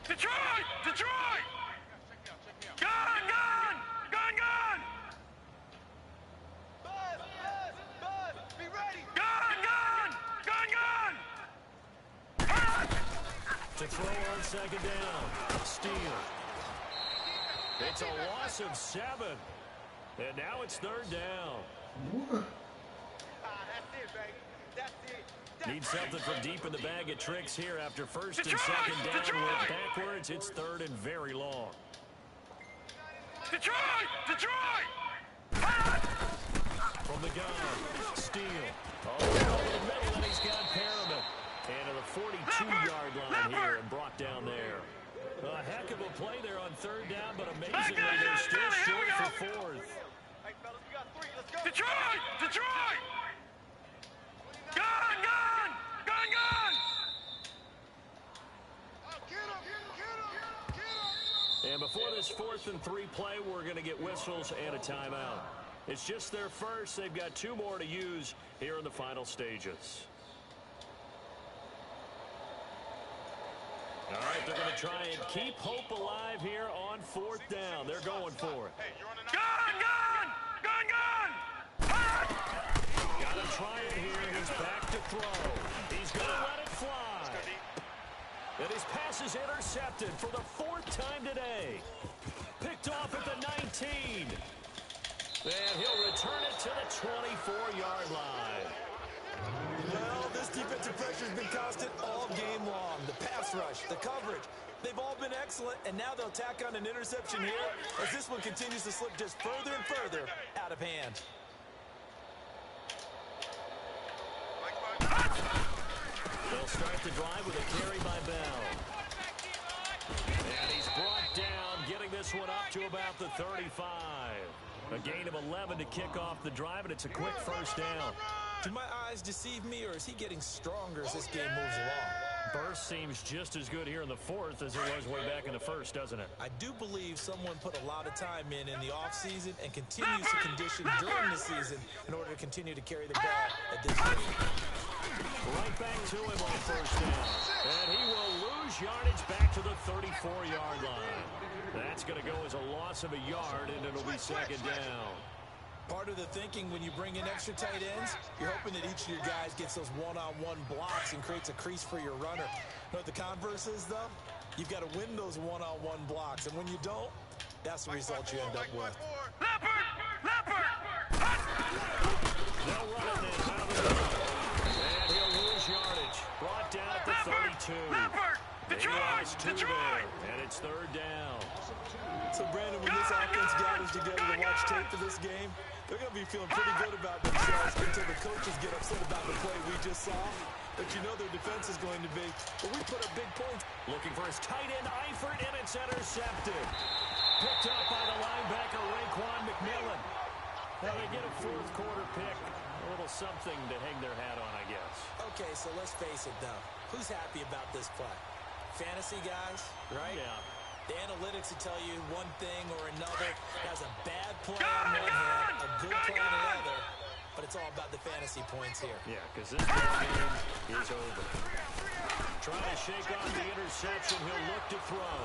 Speaker 3: Detroit! Detroit! Gun! Gun! Gun! Gun! Be ready! Gun! Gun! Gun! Gun!
Speaker 1: To throw on second down, Steele. It's a loss of 7. And now it's third down.
Speaker 3: That's it, baby. That's it.
Speaker 1: Need something from deep in the bag of tricks here after first and second down. Went backwards. It's third and very long.
Speaker 3: Detroit! Detroit!
Speaker 1: From the gun, Steele. Oh, over the middle, and he's got Perriman. And to the 42-yard line here and brought down there. A heck of a play there on third down, but amazingly they're still short for fourth.
Speaker 3: Hey, fellas, we got 3. Let's go. Detroit! Detroit! Gun! Gun! Gun! Gun! Get him! Get him!
Speaker 1: And before this 4th and 3 play, we're going to get whistles and a timeout. It's just their first. They've got 2 more to use here in the final stages. All right, they're going to try and keep hope alive here on 4th down. They're going for it.
Speaker 3: Gun! Gun! Gun! Gun!
Speaker 1: Got to try it here. He's back to throw. He's going to let it fly. And his pass is intercepted for the 4th time today. Picked off at the 19. And he'll return it to the 24-yard line.
Speaker 2: Well, this defensive pressure has been constant all game long. The pass rush, the coverage, they've all been excellent, and now they'll tack on an interception here as this one continues to slip just further and further out of hand.
Speaker 1: They'll start the drive with a carry by Bell. And he's brought down, getting this one up to about the 35. A gain of 11 to kick off the drive, and it's a quick first down.
Speaker 2: Do my eyes deceive me, or is he getting stronger as this game moves along?
Speaker 1: Burst seems just as good here in the 4th as it was way back in the 1st, doesn't it?
Speaker 2: I do believe someone put a lot of time in the offseason and continues to condition during the season in order to continue to carry the ball at this rate.
Speaker 1: Right back to him on first down. And he will lose yardage back to the 34-yard line. That's going to go as a loss of a yard, and it'll be second down.
Speaker 2: Part of the thinking when you bring in extra tight ends, you're hoping that each of your guys gets those one-on-one blocks and creates a crease for your runner. You know what the converse is, though? You've got to win those one-on-one blocks, and when you don't, that's the result you end up with.
Speaker 3: Leopard!
Speaker 1: They'll run it then out of the middle. And he'll lose yardage. Brought down at the 32.
Speaker 3: Leopard!
Speaker 1: Detroit! And it's third down.
Speaker 2: So, Brandon, when this offense gathers together to watch tape for this game, they're going to be feeling pretty good about themselves until the coaches get upset about the play we just saw. But you know their defense is going to be, but we put up big points.
Speaker 1: Looking for his tight end, Eifert, and it's intercepted. Picked up by the linebacker, Raekwon McMillan. Now they get a fourth quarter pick. A little something to hang their hat on, I guess.
Speaker 2: Okay, so let's face it, though. Who's happy about this play? Fantasy guys, right?
Speaker 1: Yeah.
Speaker 2: The analytics will tell you one thing or another. Has a bad play on one hand, a good play on the other. But it's all about the fantasy points here.
Speaker 1: Yeah, because this ball game is over. Trying to shake off the interception. He'll look to throw.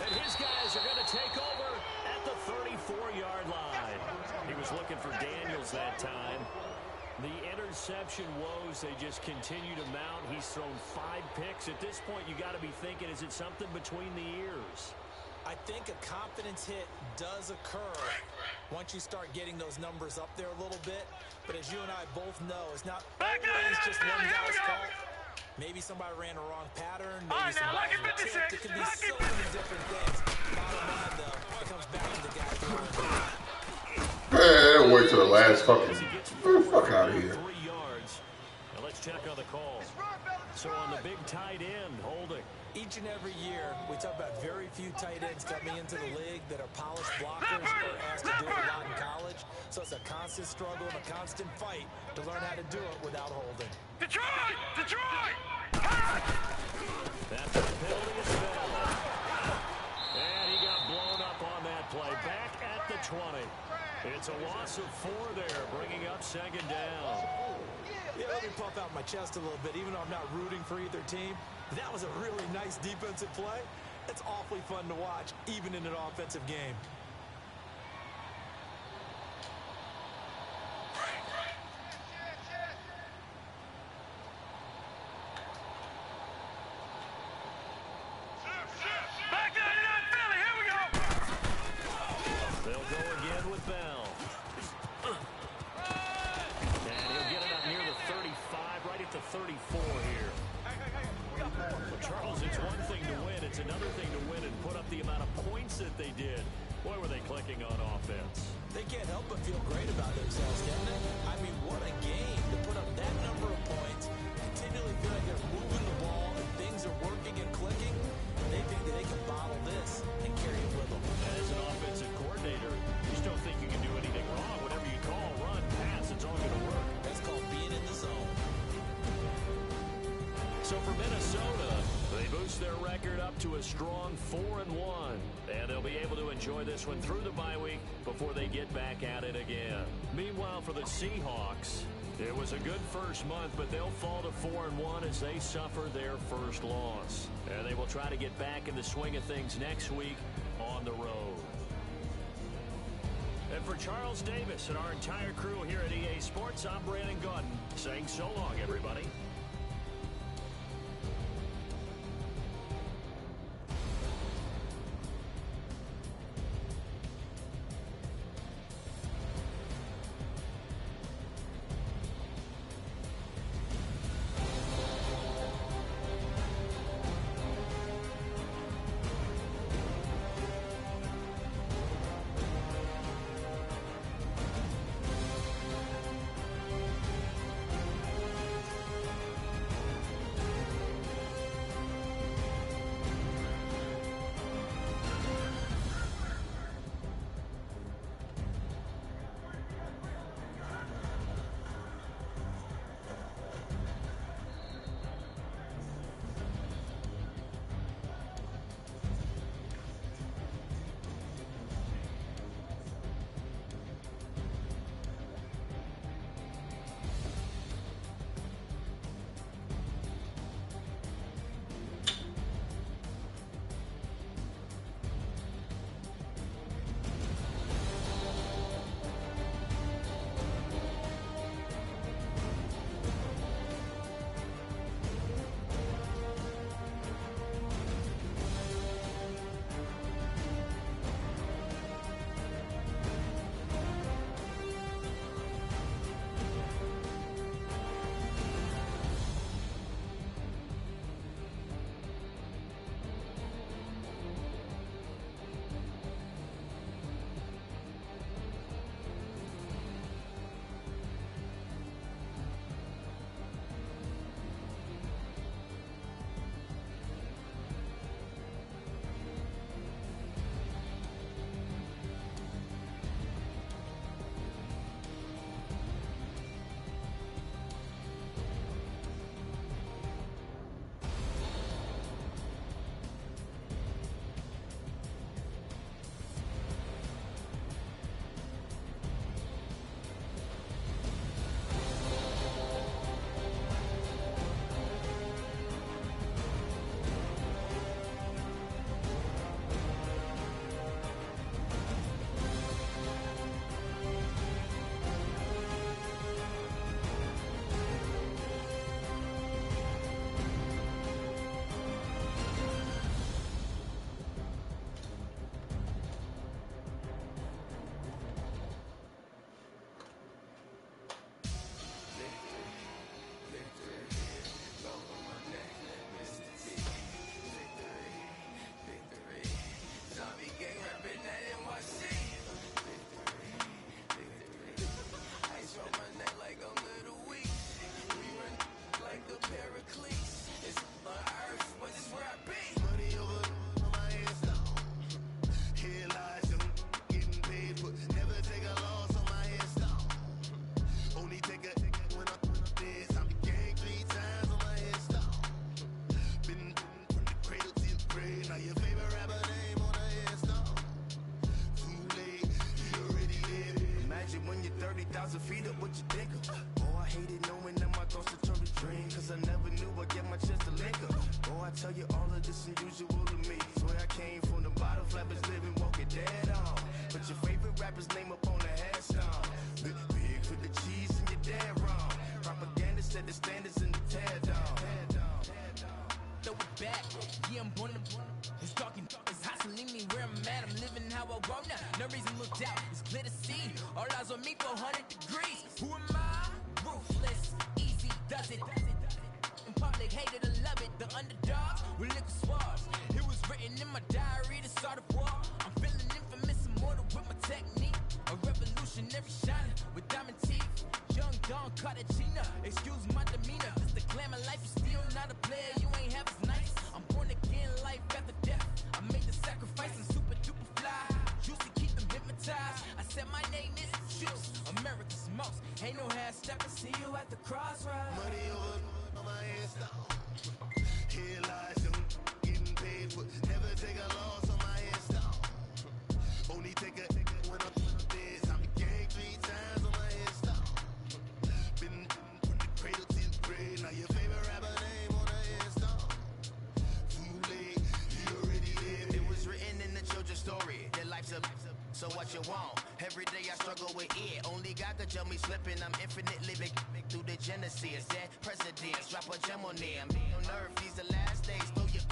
Speaker 1: And his guys are going to take over at the 34-yard line. He was looking for Daniels that time. The interception woes, they just continue to mount. He's thrown 5 picks. At this point, you got to be thinking, is it something between the ears?
Speaker 2: I think a confidence hit does occur once you start getting those numbers up there a little bit. But as you and I both know, it's not always just one guy's fault. Maybe somebody ran a wrong pattern. Maybe somebody was tipped. It could be so many different things. Bottom line, though, it comes back to the guy throwing.
Speaker 4: Man, wait till the last fucking. Get the fuck out of here.
Speaker 1: 3 yards. Now let's check on the call. So on the big tight end, holding.
Speaker 2: Each and every year, we talk about very few tight ends coming into the league that are polished blockers or asked to do it a lot in college. So it's a constant struggle and a constant fight to learn how to do it without holding.
Speaker 3: Detroit!
Speaker 1: That's a penalty as well. And he got blown up on that play. Back at the 20. It's a loss of 4 there, bringing up second down.
Speaker 2: Yeah, let me puff out my chest a little bit, even though I'm not rooting for either team. That was a really nice defensive play. It's awfully fun to watch, even in an offensive game.
Speaker 3: Back 99 Philly, here we go!
Speaker 1: They'll go again with Bell. And he'll get it up near the 35, right at the 34 here. Well, Charles, it's one thing to win. It's another thing to win and put up the amount of points that they did. Boy, were they clicking on offense.
Speaker 2: They can't help but feel great about themselves, can they? I mean, what a game to put up that number of points, continually feel like they're moving the ball and things are working and clicking. They think that they can bottle this and carry it with them.
Speaker 1: As an offensive coordinator, you just don't think you can do anything wrong. Whatever you call, run, pass, it's all going to work.
Speaker 2: That's called being in the zone.
Speaker 1: So for Minnesota, they boost their record up to a strong 4-1. And they'll be able to enjoy this one through the bye week before they get back at it again. Meanwhile, for the Seahawks, it was a good first month, but they'll fall to 4-1 as they suffer their first loss. And they will try to get back in the swing of things next week on the road. And for Charles Davis and our entire crew here at EA Sports, I'm Brandon Gaudin saying so long, everybody.
Speaker 5: what you think of. Oh, I hated knowing that my thoughts would turn to dream, cause I never knew I'd get my chance to link up. Oh, I tell you all of this unusual to me. Swear I came from the bottom, flappers living, walking dead on. But your favorite rapper's name up on the headstone. Big for the cheese and you're dead wrong. Propaganda set the standards in the tear down. Throw it back, yeah, I'm born to. It's talking, it's hustling me where I'm at. I'm living how I grow now. No reason looked out, it's clear to see. All eyes on me for 100 degrees. Who am I? Ruthless, easy does it. In public, hated or love it. The underdogs with liquor swabs. It was written in my diary to start a war. I'm feeling infamous, immortal with my technique. A revolutionary shining with diamond teeth. Young Don Cartagena, excuse my demeanor. This the glamour life, you still not a player. You ain't half as nice. I'm born again, life after death. I made the sacrifice, I'm super duper fly. Used to keep them hypnotized. I said my name is Juice, America's most. Ain't no half step. I see you at the crossroads. Money over my hands down. Here lies them getting paid for. Never take a loss on my hands down. Only take a when I'm dead. I'm a gang 3 times on my hands down. Been from the cradle to the grave. Now your favorite rapper name on the hands down. Too late, you already lived. It was written in the children's story. Their life's a so what you want? Every day I struggle with it. Only God could tell me slipping. I'm infinitely big through the genesis. Dead presidents, drop a gem on them. On earth, these the last days. Throw your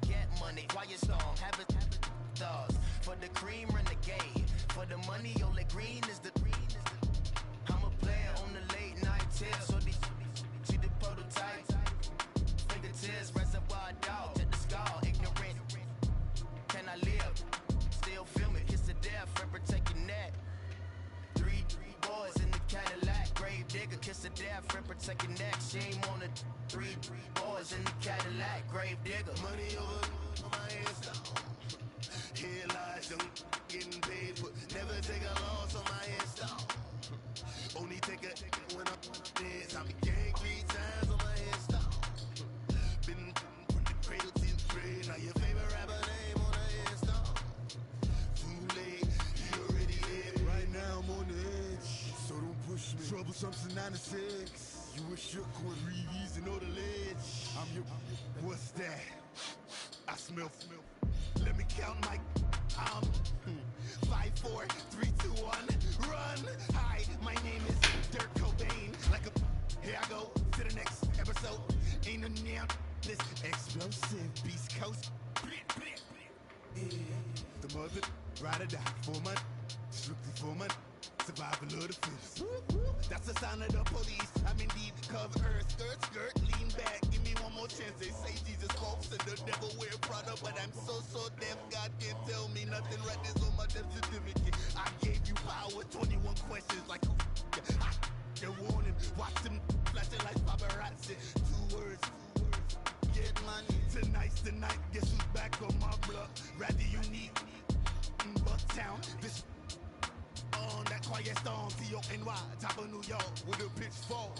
Speaker 5: get money, quiet storm, have it thoughts. For the cream, renegade. For the money, only green is the. I'm a player on the late night tips. So these see the prototype. Fingertips, reservoir dog, to the skull, ignorant. Can I live? Still film it, kiss the death, friend protect your neck. 3 boys in the Cadillac, grave digger, kiss the death, friend protect your neck. Shame on the 3 boys in the Cadillac, grave digger. Money over my hands down. Here lies them getting paid for. Never take a loss on my hands down. Only take a when I'm dead. I'm a gang 3 times on my hands down. Been from the cradle to the grave. Now your favorite rapper name on the hands down. Too late, you already lived. Right now I'm on the edge, so don't push me. Troublesome to 9 to 6. You wish your court reeves and know the ledge. I'm your. What's that? I smell. Let me count my. I'm 5, 4, 3, 2, 1. Run. Hi, my name is Dirk Cobain. Like a. Here I go to the next episode. Ain't a damn this explosive Beast Coast. The mother ride or die for my. Strictly for my. Survival of the fittest. That's the sign of the police. I'm indeed cover earth, skirt, lean back. Give me one more chance. They say Jesus walks and the devil wear Prada, but I'm so deaf. God can't tell me nothing. Right there's on my death certificate. I gave you power. 21 questions like they're warning. Watch them flashing like paparazzi. 2 words. Get money. Tonight's the night. Guess who's back on my block? Rather unique. Bucktown. This. On that quiet storm, T-O-N-Y, top of New York, with a pitchfork.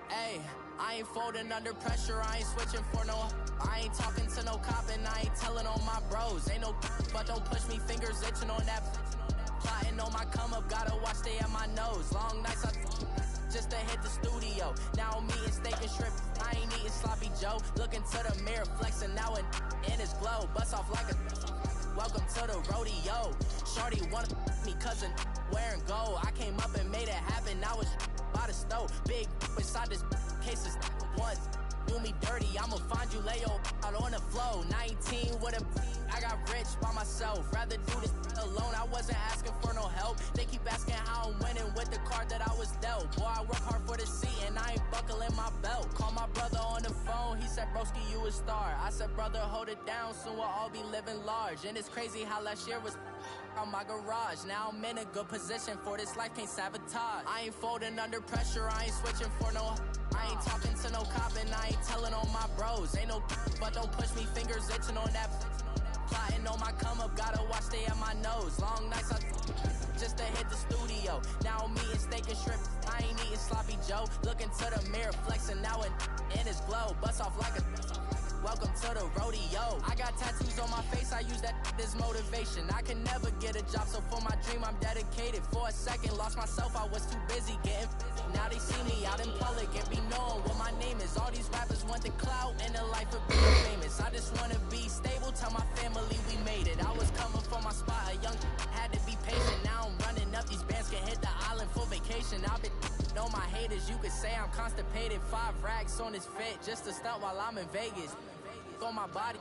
Speaker 5: Hey, I ain't folding under pressure, I ain't switching for no. I ain't talking to no cop and I ain't telling on my bros. Ain't no, but don't push me, fingers itching on that. Plotting on my come up, gotta watch stay at my nose. Long nights I just to hit the studio. Now I'm eating steak and shrimp. I ain't eating sloppy Joe. Looking to the mirror, flexing now and in his glow. Bust off like a. Welcome to the rodeo. Shorty wanna me cousin wearing gold. I came up and made it happen. Now it's by the stove. Big inside this cases once. Do me dirty, I'ma find you, lay your out on the floor. 19 with a. I got rich by myself. Rather do this alone. I wasn't asking for no help. They keep asking how I'm winning with the card that I was dealt. Boy, I work hard for the seat and I ain't buckling my belt. Call my brother on the phone. He said, broski, you a star. I said, brother, hold it down. Soon we'll all be living large. And it's crazy how last year was on my garage. Now I'm in a good position for this life, can't sabotage. I ain't folding under pressure. I ain't switching for no. I ain't talking to no cop and I ain't telling on my bros. Ain't no, but don't push me, fingers itching on that. Plotting on my come up, gotta watch stay at my nose. Long nights I just to hit the studio. Now I'm eating steak and shrimp. I ain't eating sloppy Joe. Looking to the mirror, flexing now and
Speaker 6: in his glow, bust off like a welcome to the rodeo. I got tattoos on my face, I use that as motivation. I can never get a job, so for my dream I'm dedicated. For a second, lost myself, I was too busy getting now they see me out in public and be known what my name is. All these rappers want the clout and the life of being famous. I just wanna be stable, tell my family we made it. I was coming from my spot, a young had to be patient. Now I'm running up, these bands can hit the island for vacation. I've been know my haters, you could say I'm constipated. 5 racks on his fit just to stunt while I'm in Vegas. On my body.